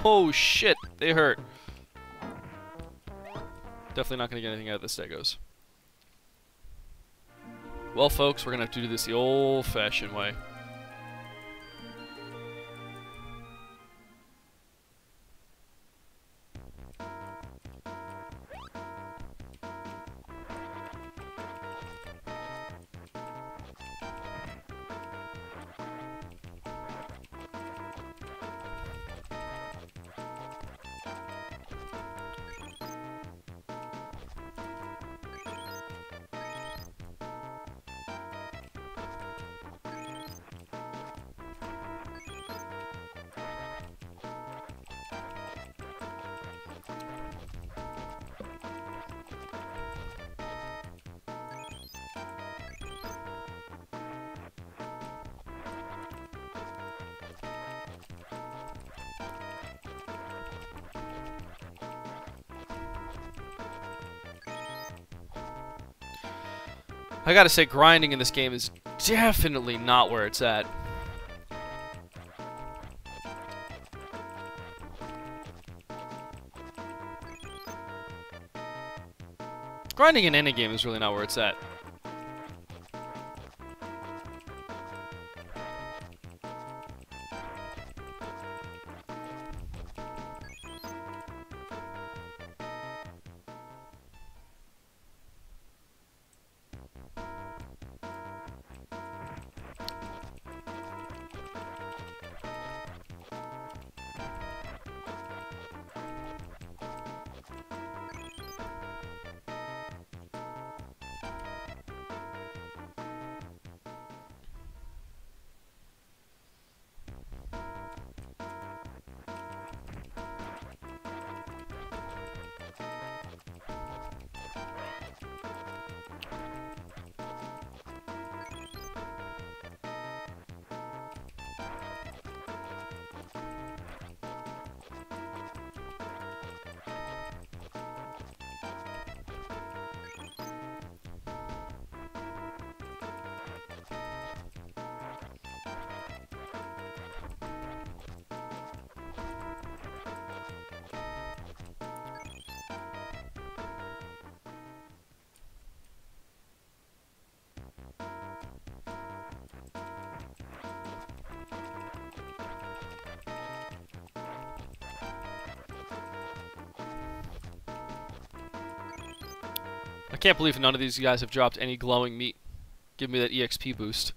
Oh shit, they hurt. Definitely not going to get anything out of the stegos. Well, folks, we're going to have to do this the old-fashioned way. I gotta say, grinding in this game is definitely not where it's at. Grinding in any game is really not where it's at. I can't believe none of these guys have dropped any glowing meat. Give me that EXP boost.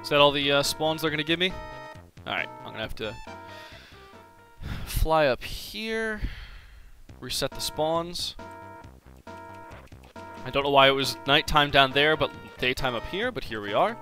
Is that all the spawns they're going to give me? Alright, I'm going to have to fly up here, reset the spawns. I don't know why it was nighttime down there, but daytime up here, but here we are.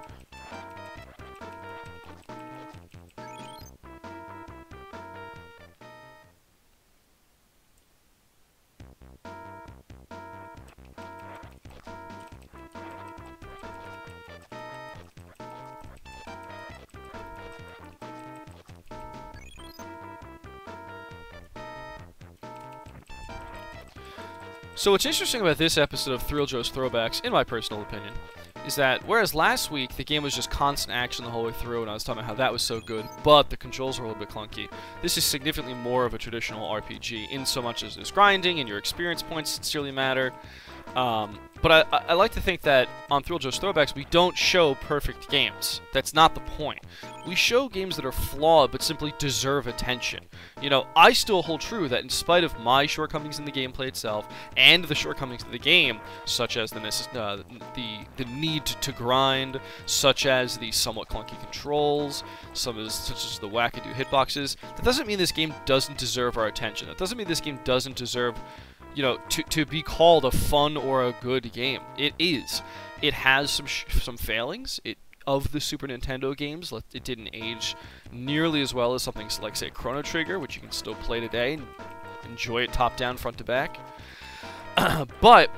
So what's interesting about this episode of Thrilljo's Throwbacks, in my personal opinion, is that whereas last week the game was just constant action the whole way through, and I was talking about how that was so good, but the controls were a little bit clunky, this is significantly more of a traditional RPG, in so much as there's grinding and your experience points sincerely matter. But I like to think that on Thrilljo's Throwbacks, we don't show perfect games. That's not the point. We show games that are flawed, but simply deserve attention. You know, I still hold true that in spite of my shortcomings in the gameplay itself, and the shortcomings of the game, such as the need to grind, such as the somewhat clunky controls, such as the wackadoo hitboxes, that doesn't mean this game doesn't deserve our attention. That doesn't mean this game doesn't deserve, you know, to be called a fun or a good game. It is. It has some failings. Of the Super Nintendo games, it didn't age nearly as well as something like, say, Chrono Trigger, which you can still play today and enjoy it top down, front to back. But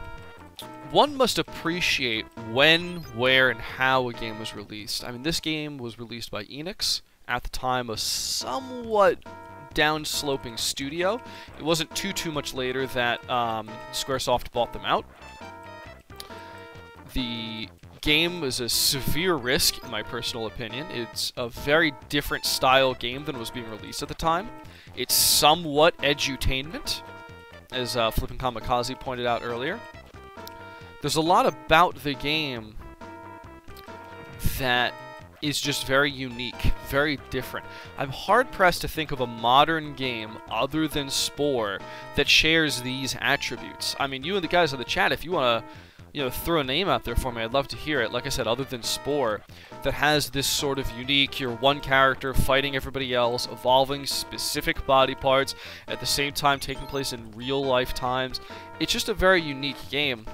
one must appreciate when, where, and how a game was released. I mean, this game was released by Enix, at the time a somewhat down-sloping studio. It wasn't too much later that Squaresoft bought them out. game is a severe risk, in my personal opinion. It's a very different style game than was being released at the time. It's somewhat edutainment, as Flippin' Kamikaze pointed out earlier. There's a lot about the game that is just very unique, very different. I'm hard-pressed to think of a modern game other than Spore that shares these attributes. I mean, you and the guys in the chat, if you want to, you know, throw a name out there for me, I'd love to hear it. Like I said, other than Spore, that has this sort of unique, you're one character fighting everybody else, evolving specific body parts, at the same time taking place in real-life times. It's just a very unique game.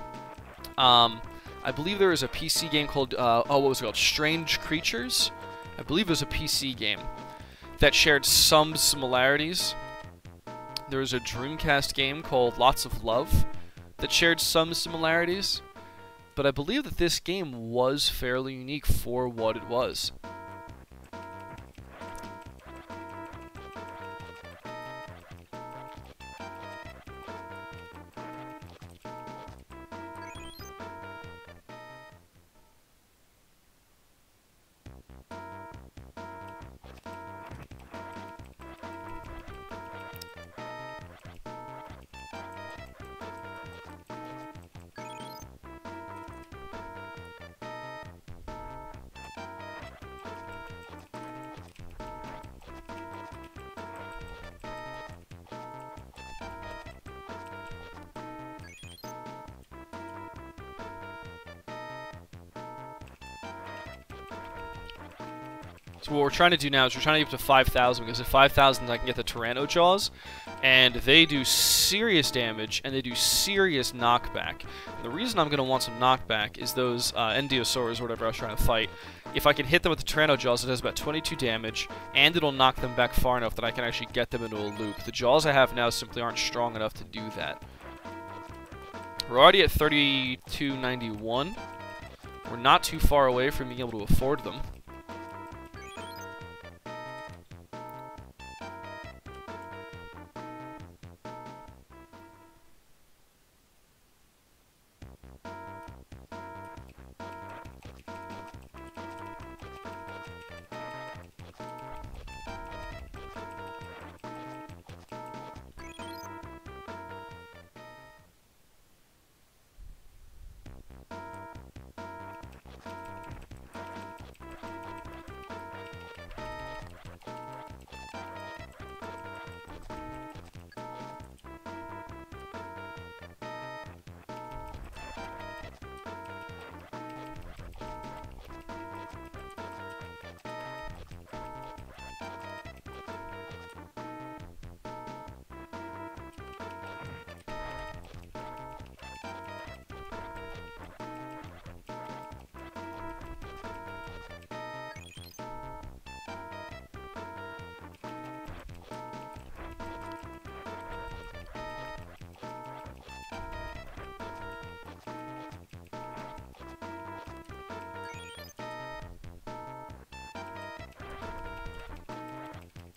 I believe there was a PC game called, what was it called? Strange Creatures? I believe it was a PC game that shared some similarities. There was a Dreamcast game called Lots of Love that shared some similarities. But I believe that this game was fairly unique for what it was. So what we're trying to do now is we're trying to get up to 5,000, because at 5,000 I can get the Tyranno Jaws, and they do serious damage, and they do serious knockback. And the reason I'm going to want some knockback is those Endiosaurs, or whatever I was trying to fight. If I can hit them with the Tyranno Jaws, it does about 22 damage, and it'll knock them back far enough that I can actually get them into a loop. The Jaws I have now simply aren't strong enough to do that. We're already at 3291. We're not too far away from being able to afford them.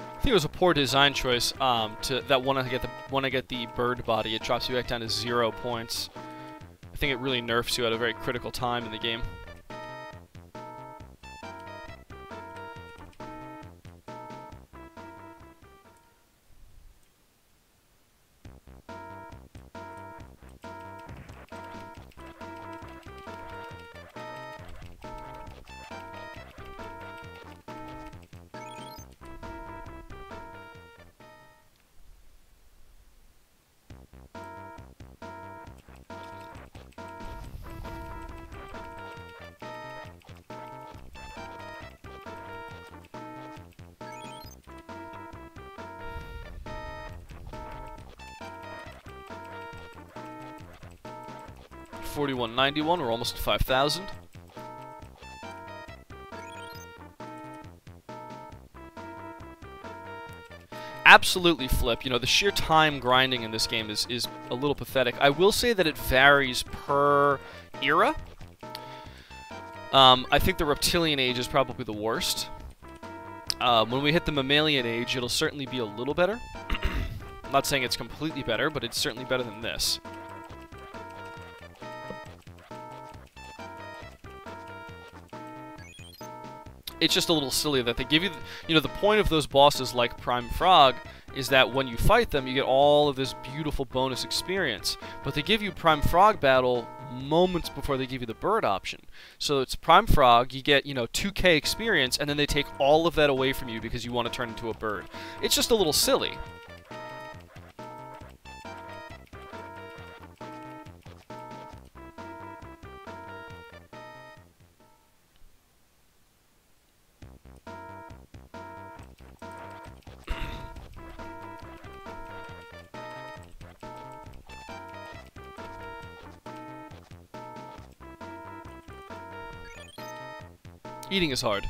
I think it was a poor design choice to that when I get the bird body, it drops you back down to 0 points. I think it really nerfs you at a very critical time in the game. $41.91, we're almost at 5,000. Absolutely, Flip. You know, the sheer time grinding in this game is a little pathetic. I will say that it varies per era. I think the Reptilian Age is probably the worst. When we hit the Mammalian Age, it'll certainly be a little better. I'm not saying it's completely better, but it's certainly better than this. It's just a little silly that they give you, you know, the point of those bosses like Prime Frog is that when you fight them, you get all of this beautiful bonus experience. But they give you Prime Frog battle moments before they give you the bird option. So it's Prime Frog, you get, you know, 2K experience, and then they take all of that away from you because you want to turn into a bird. It's just a little silly. Eating is hard.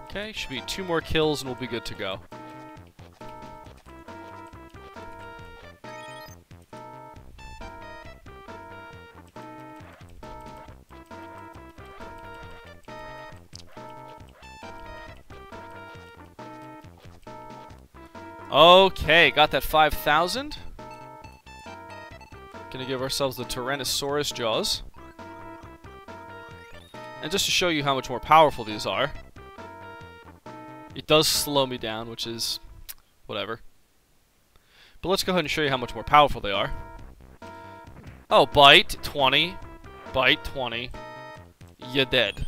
Okay, should be 2 more kills and we'll be good to go. Okay, got that 5,000. Gonna give ourselves the Tyrannosaurus jaws. And just to show you how much more powerful these are, it does slow me down, which is whatever. But let's go ahead and show you how much more powerful they are. Oh, bite, 20. Bite, 20. You're dead.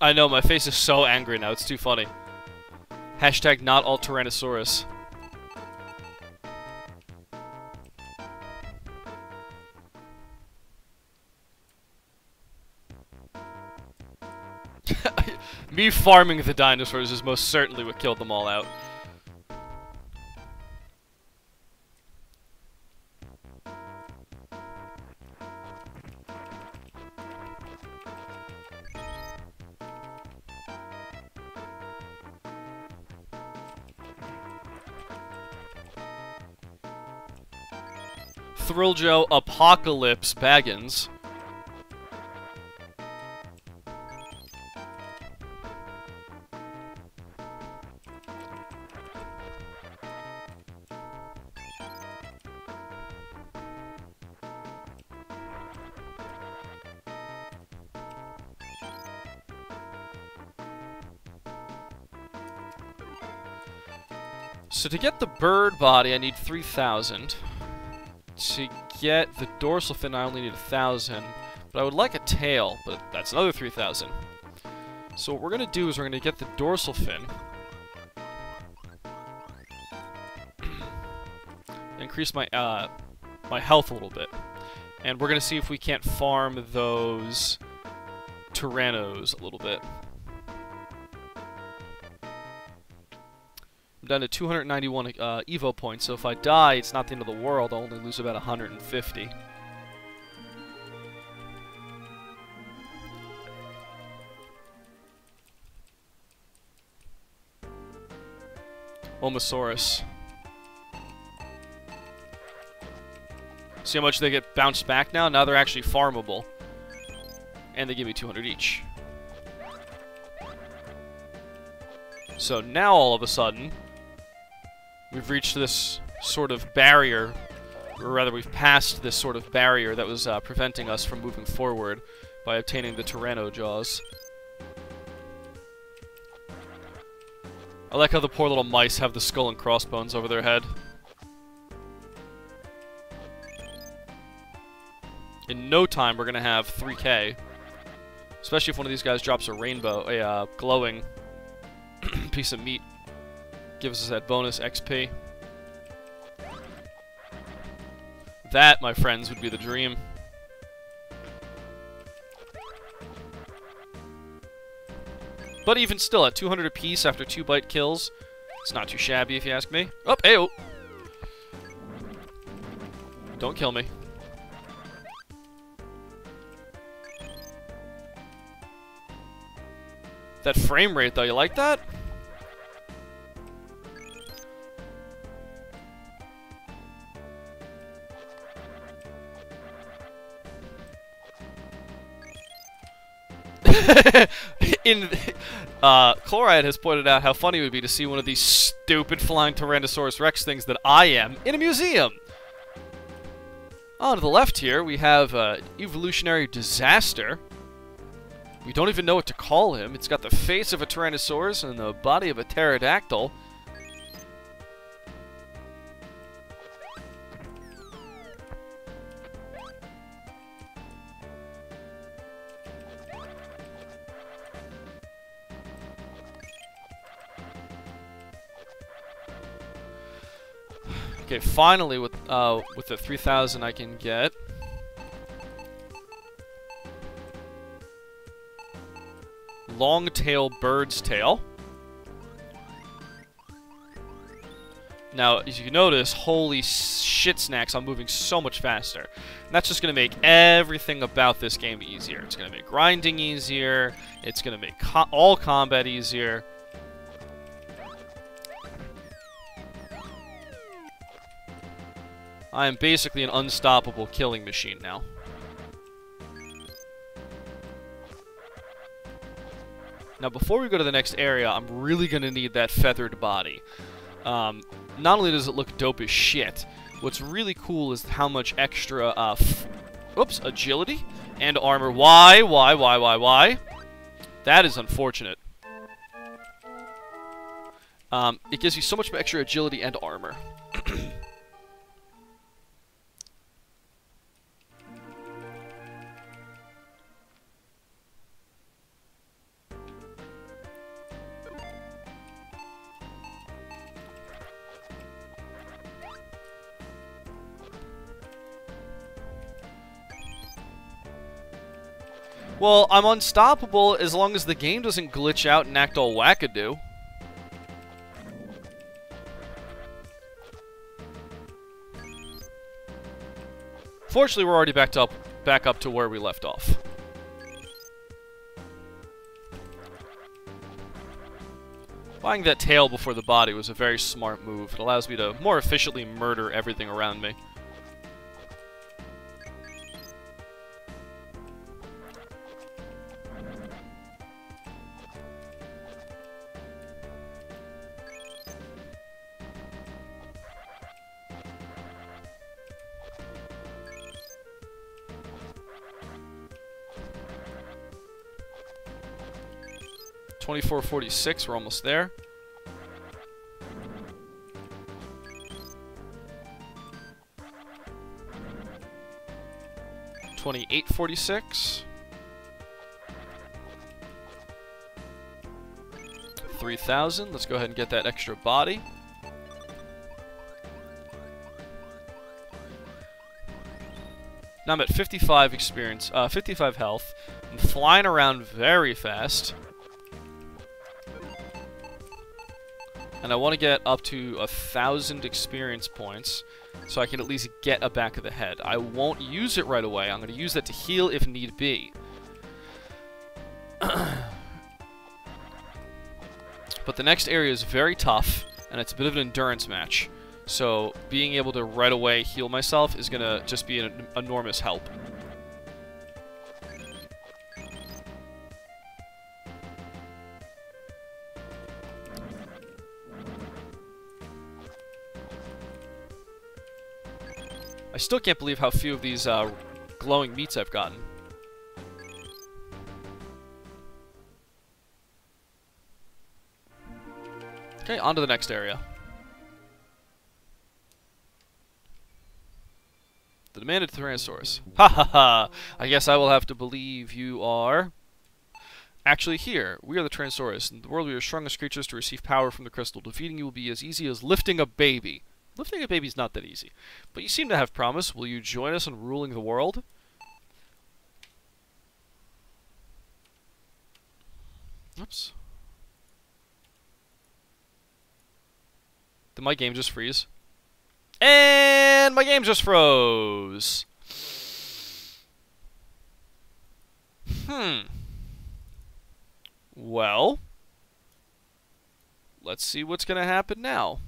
I know, my face is so angry now, it's too funny. Hashtag not all Tyrannosaurus. Me farming the dinosaurs is most certainly what killed them all out. Thrilljo Apocalypse Baggins. So to get the bird body, I need 3,000. To get the dorsal fin, I only need 1,000. But I would like a tail, but that's another 3,000. So what we're going to do is we're going to get the dorsal fin. Increase my my health a little bit. And we're going to see if we can't farm those Tyrannos a little bit. I'm down to 291 EVO points, so if I die, it's not the end of the world. I'll only lose about 150. Omosaurus. See how much they get bounced back now? Now they're actually farmable. And they give me 200 each. So now all of a sudden, we've reached this sort of barrier, or rather we've passed this sort of barrier that was preventing us from moving forward by obtaining the Tyranno jaws. I like how the poor little mice have the skull and crossbones over their head. In no time, we're gonna have 3K. Especially if one of these guys drops a rainbow, a glowing piece of meat. Gives us that bonus XP. That, my friends, would be the dream. But even still, at 200 apiece after 2 bite kills, it's not too shabby if you ask me. Oh, ayo! Don't kill me. That frame rate, though, you like that? Chloride has pointed out how funny it would be to see one of these stupid flying Tyrannosaurus Rex things that I am in a museum. On to the left here, we have evolutionary disaster. We don't even know what to call him. It's got the face of a Tyrannosaurus and the body of a pterodactyl. Okay, finally with the 3,000 I can get. Long-tail bird's tail. Now, as you can notice, holy shit snacks, I'm moving so much faster. And that's just going to make everything about this game easier. It's going to make grinding easier. It's going to make all combat easier. I am basically an unstoppable killing machine now. Now, before we go to the next area, I'm really going to need that feathered body. Not only does it look dope as shit, what's really cool is how much extra, agility and armor. Why? That is unfortunate. It gives you so much extra agility and armor. Well, I'm unstoppable as long as the game doesn't glitch out and act all wackadoo. Fortunately, we're already back up to where we left off. Buying that tail before the body was a very smart move. It allows me to more efficiently murder everything around me. $24.46, we're almost there. $28.46. 3,000. Let's go ahead and get that extra body. Now I'm at 55 experience, 55 health. I'm flying around very fast. And I want to get up to 1,000 experience points, so I can at least get a back of the head. I won't use it right away. I'm going to use that to heal if need be. But the next area is very tough, and it's a bit of an endurance match. So being able to right away heal myself is going to just be an enormous help. I still can't believe how few of these glowing meats I've gotten. Okay, on to the next area. The demanded Tyrannosaurus. Ha ha ha! I guess I will have to believe you are actually here. We are the Tyrannosaurus. In the world, we are the strongest creatures to receive power from the crystal. Defeating you will be as easy as lifting a baby. Lifting a baby is not that easy. But you seem to have promise. Will you join us in ruling the world? Oops. Did my game just freeze? And my game just froze. Well, let's see what's going to happen now.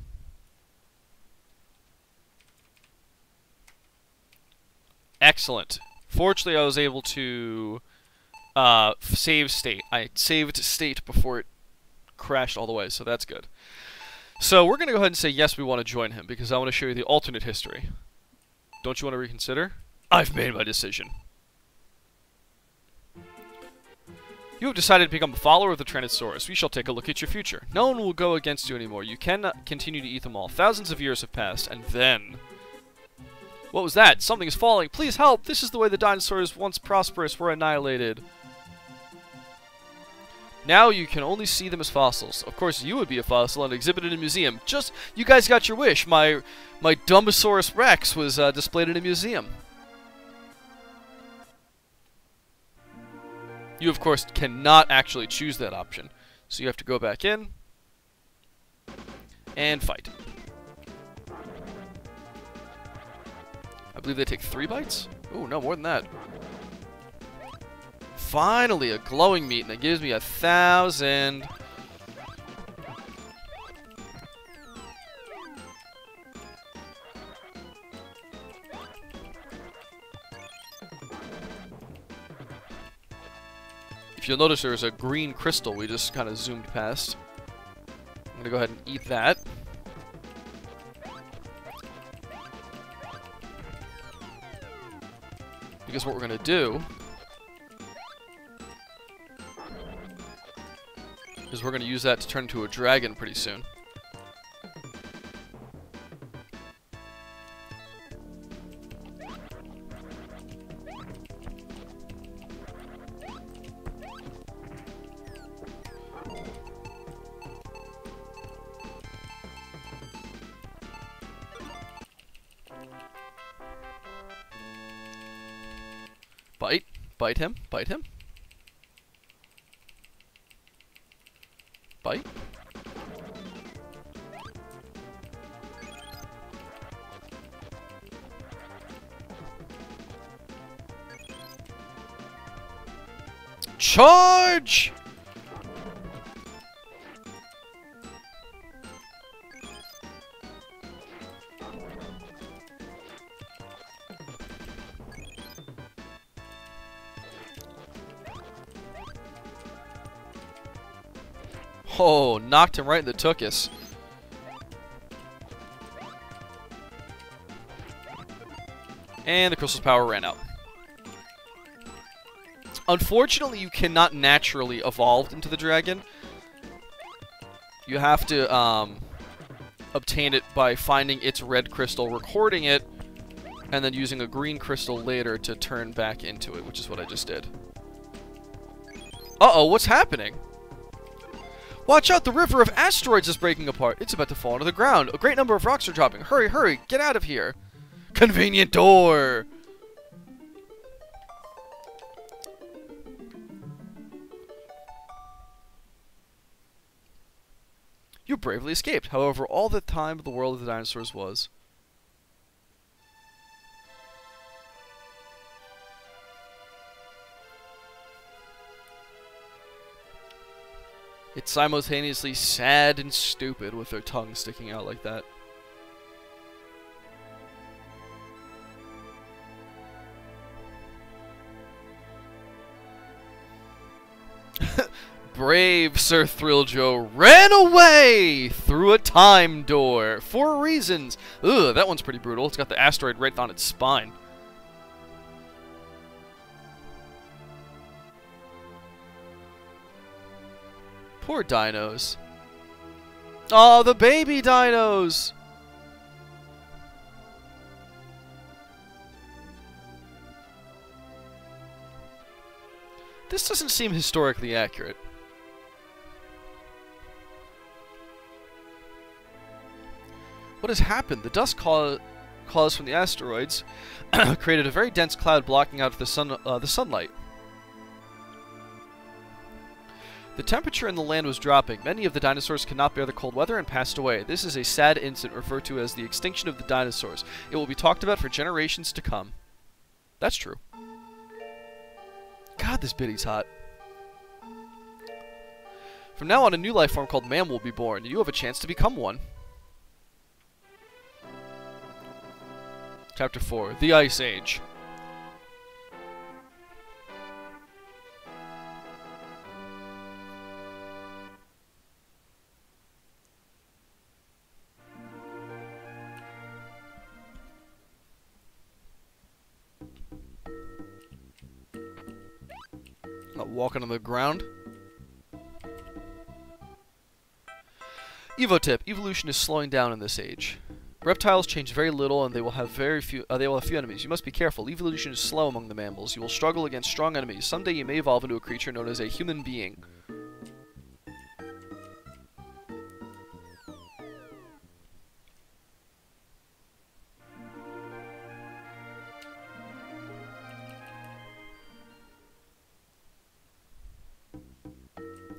Excellent. Fortunately, I was able to save state. I saved state before it crashed all the way, so that's good. So we're going to go ahead and say yes, we want to join him, because I want to show you the alternate history. Don't you want to reconsider? I've made my decision. You have decided to become a follower of the Tyrannosaurus. We shall take a look at your future. No one will go against you anymore. You cannot continue to eat them all. Thousands of years have passed, and then... What was that? Something is falling. Please help! This is the way the dinosaurs, once prosperous, were annihilated. Now you can only see them as fossils. Of course, you would be a fossil and exhibited in a museum. Just, you guys got your wish. My Dumbosaurus Rex was displayed in a museum. You, of course, cannot actually choose that option. So you have to go back in and fight. I believe they take 3 bites? Ooh, no, more than that. Finally, a glowing meat, and it gives me 1,000. If you'll notice, there's a green crystal we just kind of zoomed past. I'm going to go ahead and eat that. Because what we're going to do is we're going to use that to turn into a dragon pretty soon. Bite. Bite him. Bite him. Bite. Charge! Oh, knocked him right in the tuchus. And the crystal's power ran out. Unfortunately, you cannot naturally evolve into the dragon. You have to obtain it by finding its red crystal, recording it, and then using a green crystal later to turn back into it, which is what I just did. Uh-oh, what's happening? Watch out, the river of asteroids is breaking apart. It's about to fall into the ground. A great number of rocks are dropping. Hurry, hurry, get out of here. Convenient door. You bravely escaped. However, all the time the world of the dinosaurs was. It's simultaneously sad and stupid with their tongue sticking out like that. Brave Sir Thrilljo ran away through a time door. 4 reasons. Ugh, that one's pretty brutal. It's got the asteroid right on its spine. Poor dinos. Oh, the baby dinos! This doesn't seem historically accurate. What has happened? The dust caused from the asteroids created a very dense cloud blocking out the sunlight. The temperature in the land was dropping. Many of the dinosaurs could not bear the cold weather and passed away. This is a sad incident referred to as the extinction of the dinosaurs. It will be talked about for generations to come. That's true. God, this biddy's hot. From now on, a new life form called man will be born. You have a chance to become one. Chapter 4. The Ice Age. Not walking on the ground. EVO tip. Evolution is slowing down in this age. Reptiles change very little, and they will have few enemies. You must be careful. Evolution is slow among the mammals. You will struggle against strong enemies. Someday you may evolve into a creature known as a human being.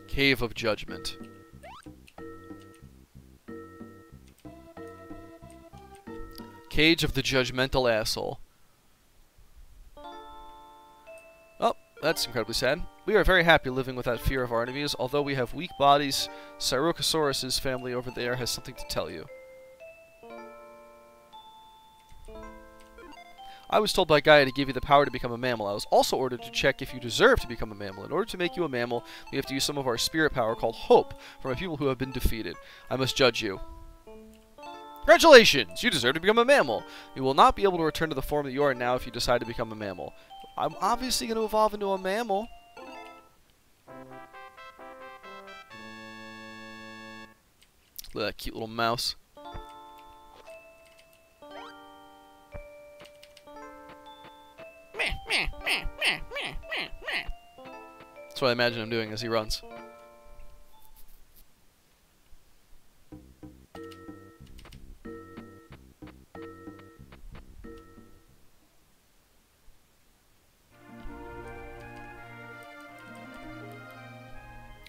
Cave of Judgment. Cage of the Judgmental Asshole. Oh, that's incredibly sad. We are very happy living without fear of our enemies. Although we have weak bodies, Cyrocosaurus's family over there has something to tell you. I was told by Gaia to give you the power to become a mammal. I was also ordered to check if you deserve to become a mammal. In order to make you a mammal, we have to use some of our spirit power called hope from a people who have been defeated. I must judge you. Congratulations! You deserve to become a mammal. You will not be able to return to the form that you are now if you decide to become a mammal. I'm obviously going to evolve into a mammal. Look at that cute little mouse. That's what I imagine him doing as he runs.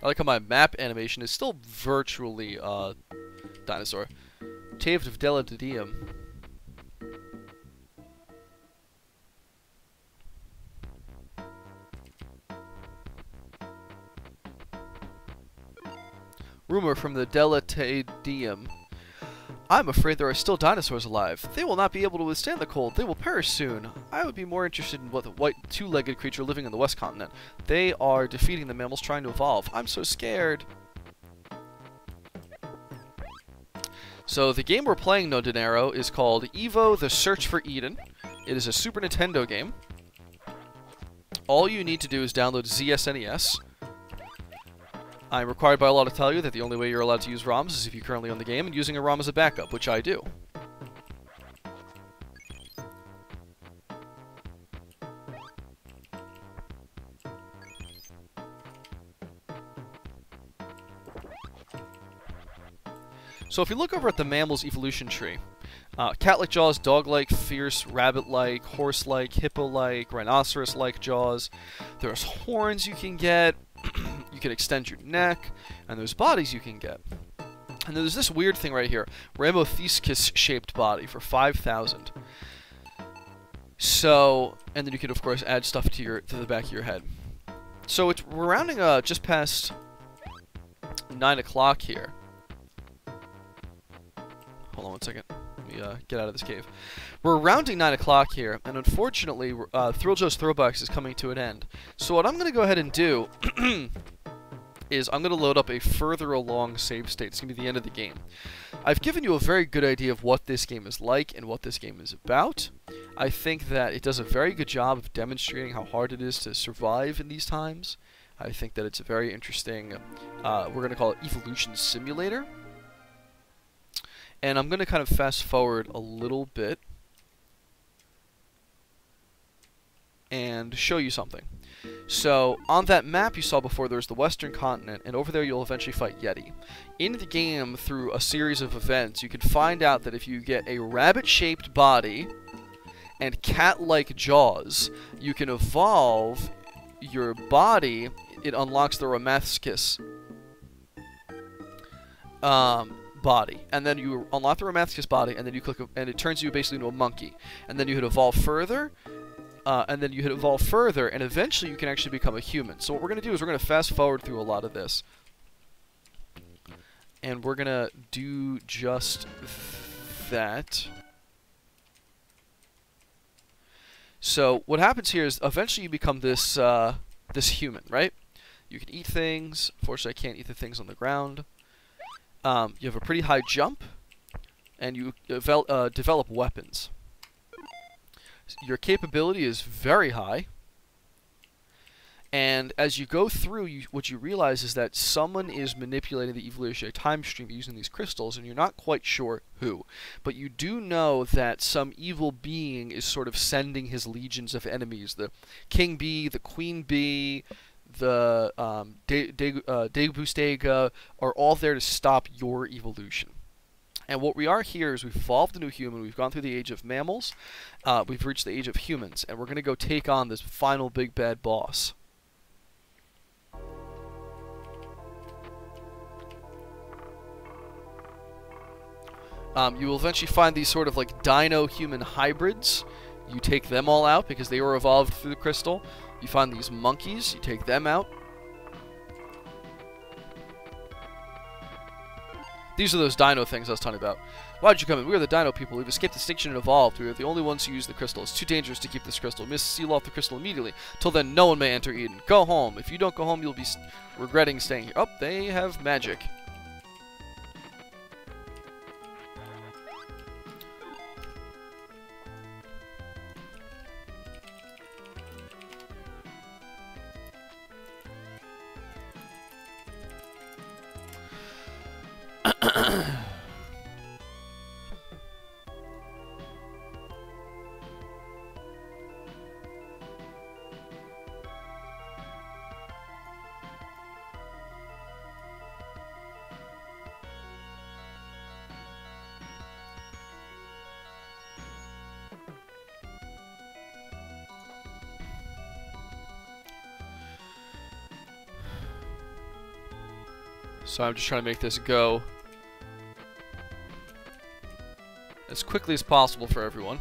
I like how my map animation is still virtually dinosaur. Cave of Deladidium. Rumor from the Delatadium. I'm afraid there are still dinosaurs alive. They will not be able to withstand the cold. They will perish soon. I would be more interested in what the white two-legged creature living in the West Continent. They are defeating the mammals trying to evolve. I'm so scared. So the game we're playing, No Dinero, is called EVO: The Search for Eden. It is a Super Nintendo game. All you need to do is download ZSNES. I'm required by law to tell you that the only way you're allowed to use ROMs is if you currently own the game and using a ROM as a backup, which I do. So if you look over at the mammal's evolution tree, cat-like jaws, dog-like, fierce, rabbit-like, horse-like, hippo-like, rhinoceros-like jaws. There's horns you can get. You can extend your neck, and there's bodies you can get. And there's this weird thing right here, Ramothescus-shaped body for 5,000. So, and then you can of course add stuff to the back of your head. So we're rounding just past 9 o'clock here. Hold on one second. Let me get out of this cave. We're rounding 9 o'clock here, and unfortunately, Thrilljo's Throwbacks is coming to an end. So what I'm going to go ahead and do is I'm going to load up a further along save state. It's going to be the end of the game. I've given you a very good idea of what this game is like and what this game is about. I think that it does a very good job of demonstrating how hard it is to survive in these times. I think that it's a very interesting, we're going to call it Evolution Simulator. And I'm going to kind of fast forward a little bit and show you something. So, on that map you saw before, there's the Western Continent, and over there you'll eventually fight Yeti. In the game, through a series of events, you can find out that if you get a rabbit-shaped body and cat-like jaws, you can evolve your body. It unlocks the Romathskis body, and then you unlock the Romathskis body, and then you click, and it turns you basically into a monkey. And then you hit evolve further, and then you hit evolve further, and eventually you can actually become a human. So what we're going to do is we're going to fast forward through a lot of this. And we're going to do just that. So what happens here is eventually you become this this human, right? You can eat things. Unfortunately, I can't eat the things on the ground. You have a pretty high jump, and you develop weapons. Your capability is very high, and as you go through, what you realize is that someone is manipulating the evolutionary time stream using these crystals, and you're not quite sure who. But you do know that some evil being is sort of sending his legions of enemies. The king bee, the queen bee, the Degubustega are all there to stop your evolution. And what we are here is we've evolved a new human, we've gone through the age of mammals, we've reached the age of humans, and we're going to go take on this final big bad boss. You will eventually find these sort of like dino-human hybrids. You take them all out because they were evolved through the crystal. You find these monkeys, you take them out. These are those dino things I was talking about. Why'd you come in? We are the dino people. We've escaped extinction and evolved. We are the only ones who use the crystal. It's too dangerous to keep this crystal. We must seal off the crystal immediately. Till then, no one may enter Eden. Go home. If you don't go home, you'll be regretting staying here. Oh, they have magic. So I'm just trying to make this go as quickly as possible for everyone.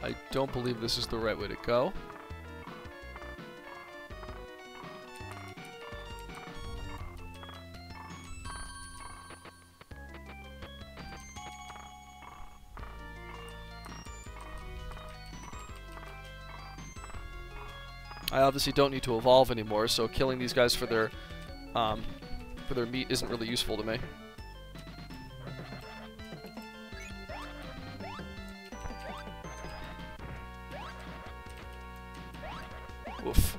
I don't believe this is the right way to go. I obviously don't need to evolve anymore, so killing these guys for their meat isn't really useful to me. Oof.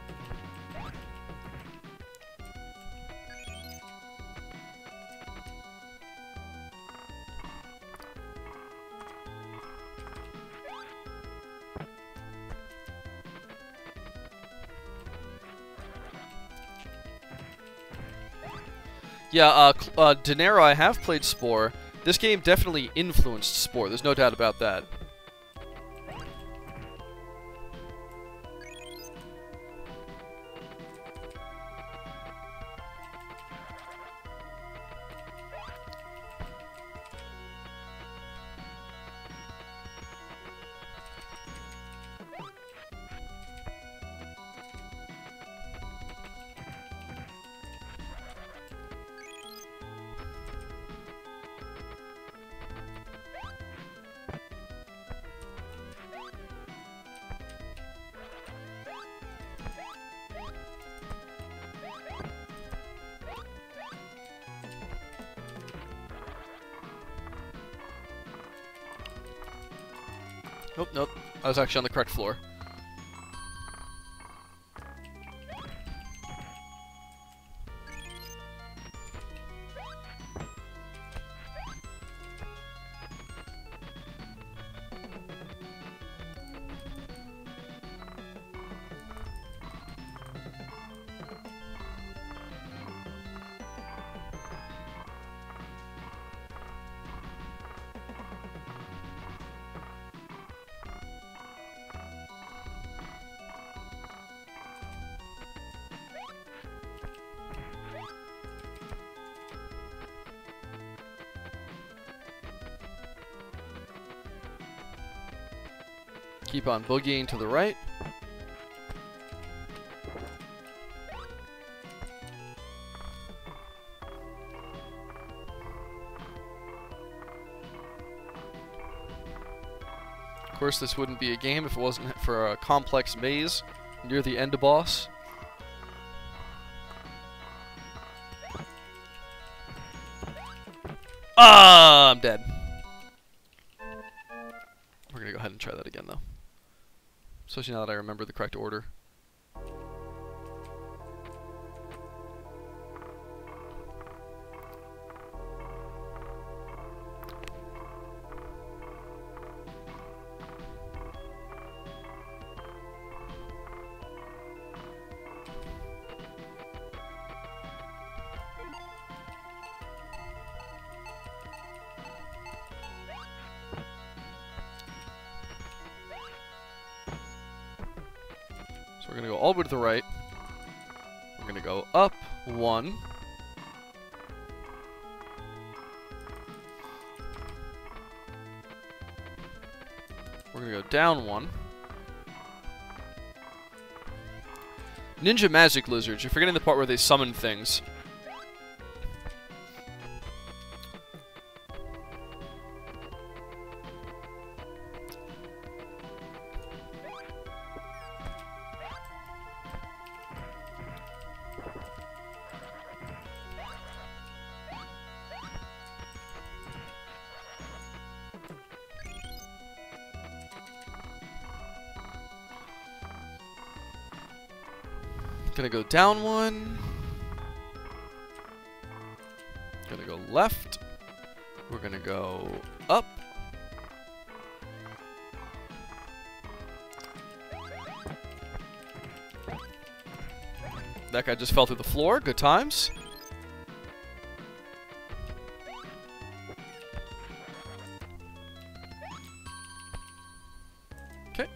Yeah, Dinero, I have played Spore. This game definitely influenced Spore, there's no doubt about that. Oh, nope. I was actually on the correct floor. Keep on boogieing to the right. Of course, this wouldn't be a game if it wasn't for a complex maze near the end boss. Ah, I'm dead. We're gonna go ahead and try that again, though. Especially now that I remember the correct order. So we're going to go all the way to the right. We're going to go up 1. We're going to go down 1. Ninja magic lizards. You're forgetting the part where they summon things. Gonna go down 1. Gonna go left. We're gonna go up. That guy just fell through the floor. Good times. Okay.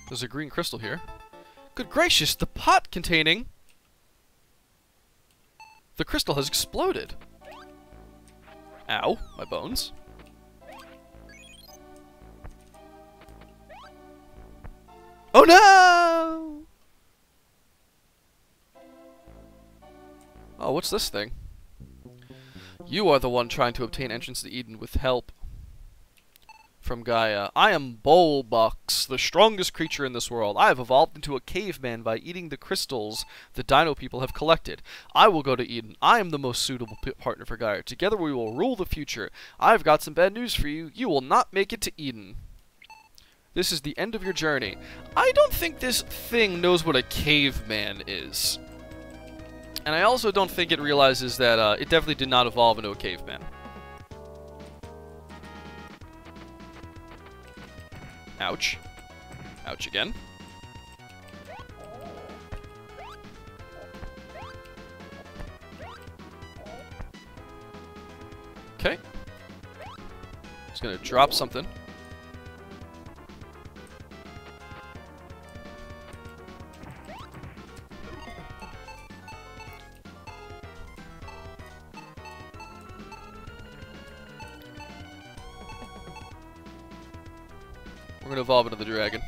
There's a green crystal here. Good gracious, the pot containing the crystal has exploded. Ow, my bones. Oh no! Oh, what's this thing? You are the one trying to obtain entrance to Eden with help from Gaia. I am Bulbox, the strongest creature in this world. I have evolved into a caveman by eating the crystals the Dino people have collected. I will go to Eden. I am the most suitable partner for Gaia. Together we will rule the future. I've got some bad news for you. You will not make it to Eden. This is the end of your journey. I don't think this thing knows what a caveman is. And I also don't think it realizes that it definitely did not evolve into a caveman. Ouch. Ouch again. Okay. Just gonna drop something. We're gonna evolve into the dragon.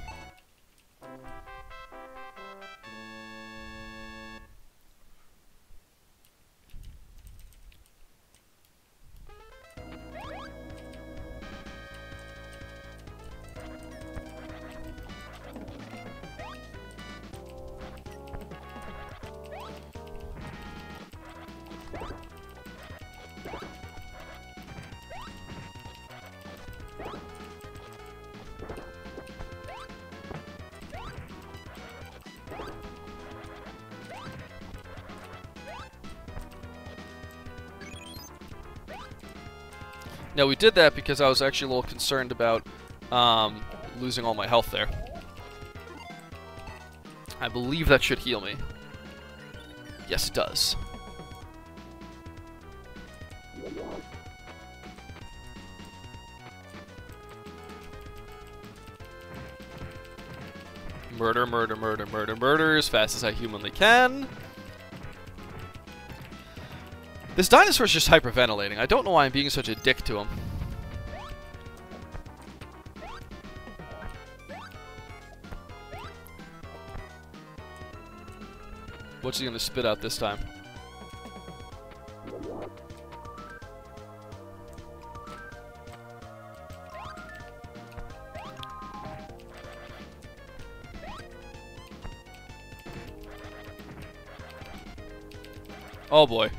Now, we did that because I was actually a little concerned about losing all my health there. I believe that should heal me. Yes, it does. Murder, murder, murder, murder, murder as fast as I humanly can. This dinosaur's just hyperventilating. I don't know why I'm being such a dick to him. What's he gonna spit out this time? Oh boy.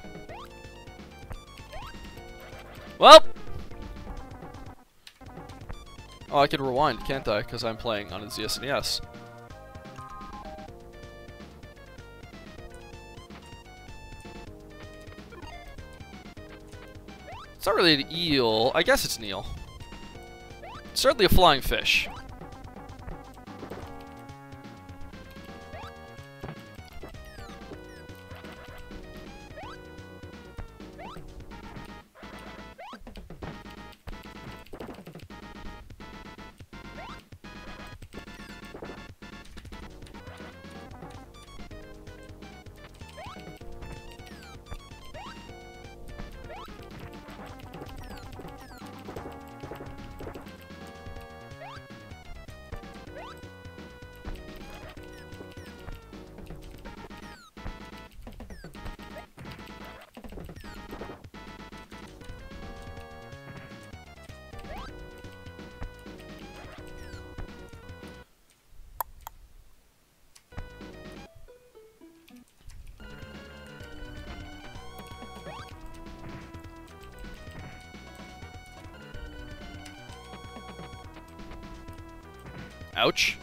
Well! Oh, I can rewind, can't I? Because I'm playing on a SNES. It's not really an eel. I guess it's an eel. It's certainly a flying fish. Ouch.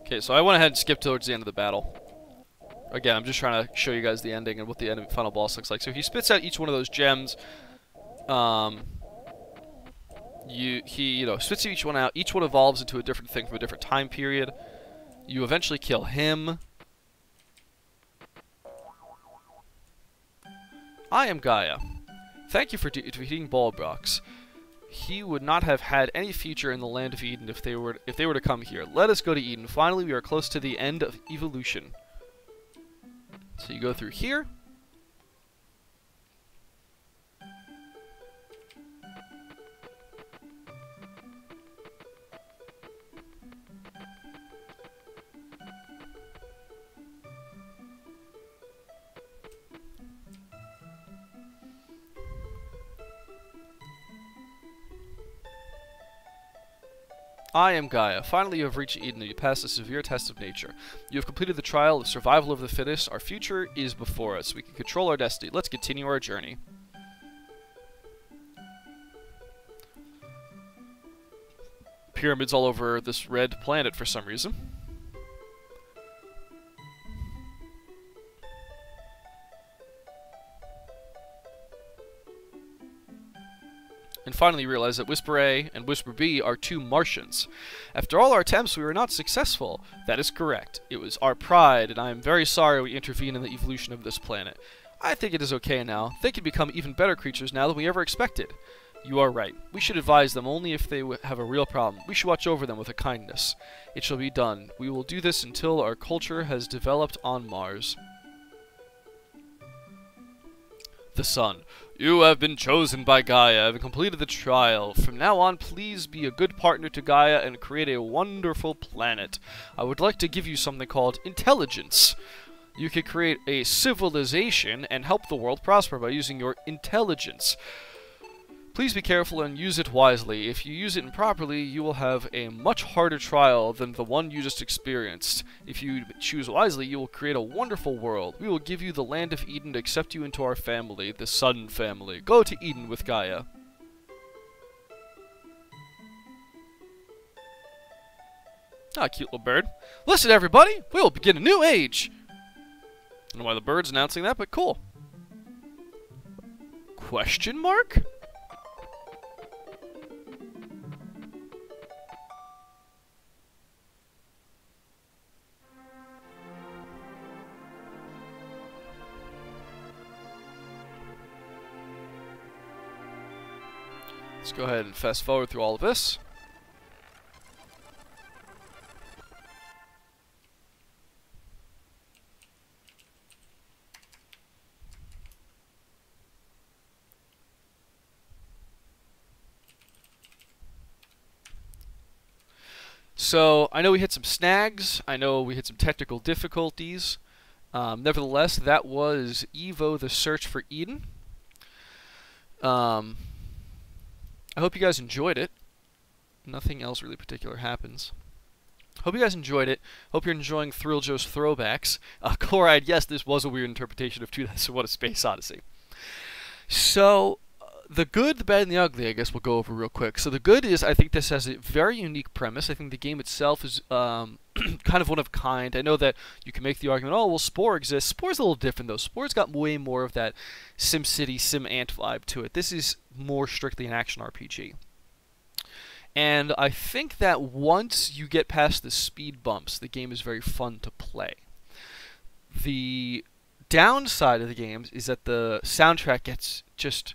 Okay, so I went ahead and skipped towards the end of the battle. Again, I'm just trying to show you guys the ending and what the enemy final boss looks like. So he spits out each one of those gems. He spits each one out. Each one evolves into a different thing from a different time period. You eventually kill him. I am Gaia. Thank you for defeating Bulbrox. He would not have had any future in the land of Eden if they were to come here. Let us go to Eden. Finally, we are close to the end of evolution. So you go through here. I am Gaia. Finally, you have reached Eden and you passed a severe test of nature. You have completed the trial of survival of the fittest. Our future is before us. We can control our destiny. Let's continue our journey. Pyramids all over this red planet for some reason. And finally realize that Whisper A and Whisper B are two Martians. After all our attempts, we were not successful. That is correct. It was our pride, and I am very sorry we intervened in the evolution of this planet. I think it is okay now. They can become even better creatures now than we ever expected. You are right. We should advise them only if they have a real problem. We should watch over them with a kindness. It shall be done. We will do this until our culture has developed on Mars. The Sun. You have been chosen by Gaia and completed the trial. From now on, please be a good partner to Gaia and create a wonderful planet. I would like to give you something called intelligence. You can create a civilization and help the world prosper by using your intelligence. Please be careful and use it wisely. If you use it improperly, you will have a much harder trial than the one you just experienced. If you choose wisely, you will create a wonderful world. We will give you the land of Eden to accept you into our family, the Sun family. Go to Eden with Gaia. Ah, cute little bird. Listen, everybody, we will begin a new age. I don't know why the bird's announcing that, but cool. Question mark? Let's go ahead and fast forward through all of this. So I know we hit some snags. I know we hit some technical difficulties. Nevertheless, that was EVO: The Search for Eden. I hope you guys enjoyed it. Nothing else really particular happens. Hope you guys enjoyed it. Hope you're enjoying Thrilljo's Throwbacks. Chloride, yes, this was a weird interpretation of 2001: A Space Odyssey. So, the good, the bad, and the ugly, I guess we'll go over real quick. So the good is, I think this has a very unique premise. I think the game itself is kind of one of a kind. I know that you can make the argument, oh, well, Spore exists. Spore's a little different, though. Spore's got way more of that SimCity, SimAnt vibe to it. This is more strictly an action RPG. And I think that once you get past the speed bumps, the game is very fun to play. The downside of the game is that the soundtrack gets just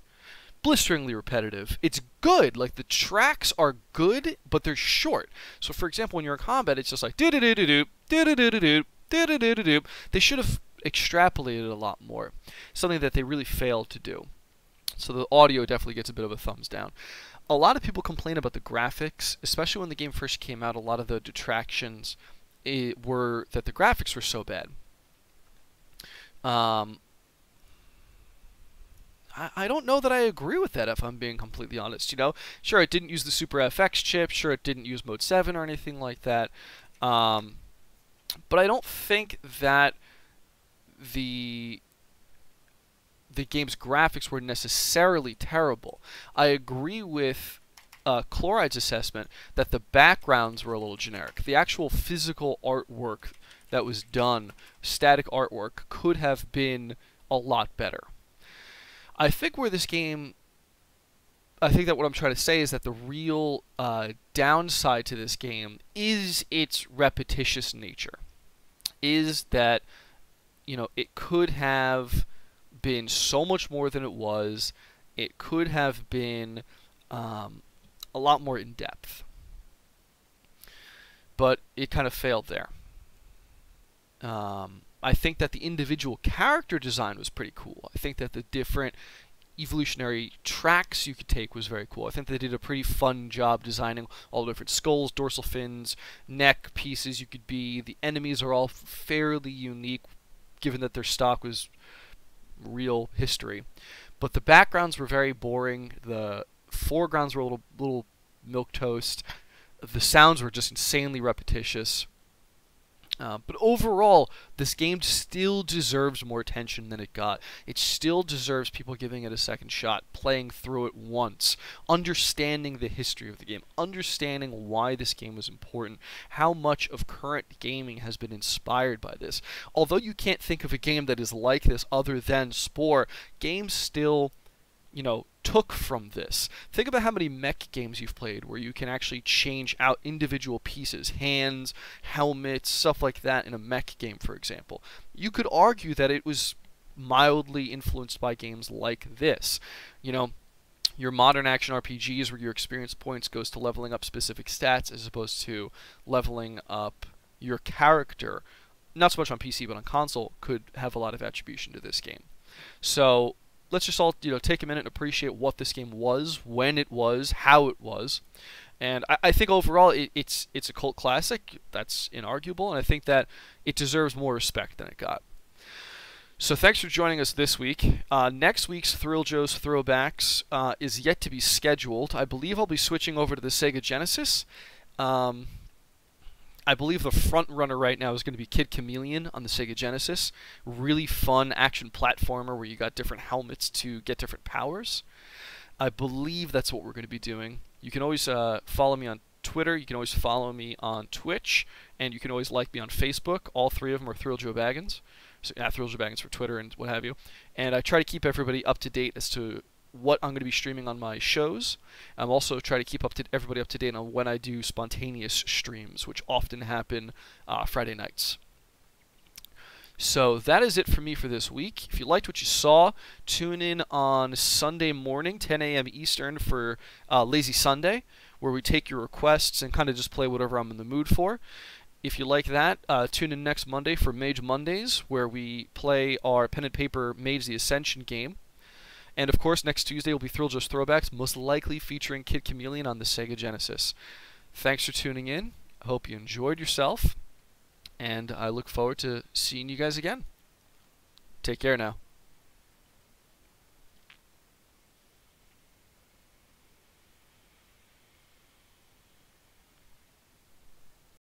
blisteringly repetitive. It's good, like the tracks are good, but they're short. So for example, when you're in combat, it's just like do do do do do do do do do do do do do. They should have extrapolated a lot more. Something that they really failed to do. So the audio definitely gets a bit of a thumbs down. A lot of people complain about the graphics, especially when the game first came out. A lot of the detractions were that the graphics were so bad. I don't know that I agree with that, if I'm being completely honest. You know, sure, it didn't use the Super FX chip. Sure, it didn't use Mode 7 or anything like that. But I don't think that the game's graphics were necessarily terrible. I agree with Chloride's assessment that the backgrounds were a little generic. The actual physical artwork that was done, static artwork, could have been a lot better. I think where this game, I think that what I'm trying to say is that the real downside to this game is its repetitious nature. Is that, you know, it could have been so much more than it was. It could have been a lot more in depth. But it kind of failed there. I think that the individual character design was pretty cool. I think that the different evolutionary tracks you could take was very cool. I think they did a pretty fun job designing all the different skulls, dorsal fins, neck pieces you could be. The enemies are all fairly unique, given that their stock was real history. But the backgrounds were very boring. The foregrounds were a little milquetoast. The sounds were just insanely repetitious. But overall, this game still deserves more attention than it got. It still deserves people giving it a second shot, playing through it once, understanding the history of the game, understanding why this game was important, how much of current gaming has been inspired by this. Although you can't think of a game that is like this other than Spore, games still, you know, took from this. Think about how many mech games you've played where you can actually change out individual pieces, hands, helmets, stuff like that in a mech game, for example. You could argue that it was mildly influenced by games like this. You know, your modern action RPGs where your experience points goes to leveling up specific stats as opposed to leveling up your character, not so much on PC but on console, could have a lot of attribution to this game. So let's just all, you know, take a minute and appreciate what this game was, when it was, how it was. And I think overall it's a cult classic. That's inarguable, and I think that it deserves more respect than it got. So thanks for joining us this week. Next week's Thrilljo's Throwbacks is yet to be scheduled. I believe I'll be switching over to the Sega Genesis. I believe the front runner right now is going to be Kid Chameleon on the Sega Genesis. Really fun action platformer where you got different helmets to get different powers. I believe that's what we're going to be doing. You can always follow me on Twitter. You can always follow me on Twitch. And you can always like me on Facebook. All three of them are Thrilljo Baggins. So, Thrilljo Baggins for Twitter and what have you. And I try to keep everybody up to date as to what I'm going to be streaming on my shows. I'm also trying to keep everybody up to date on when I do spontaneous streams, which often happen Friday nights. So that is it for me for this week. If you liked what you saw, tune in on Sunday morning, 10 a.m. Eastern for Lazy Sunday, where we take your requests and kind of just play whatever I'm in the mood for. If you like that, tune in next Monday for Mage Mondays, where we play our pen and paper Mage the Ascension game. And of course, next Tuesday will be Thrilljo's Throwbacks, most likely featuring Kid Chameleon on the Sega Genesis. Thanks for tuning in, I hope you enjoyed yourself, and I look forward to seeing you guys again. Take care now.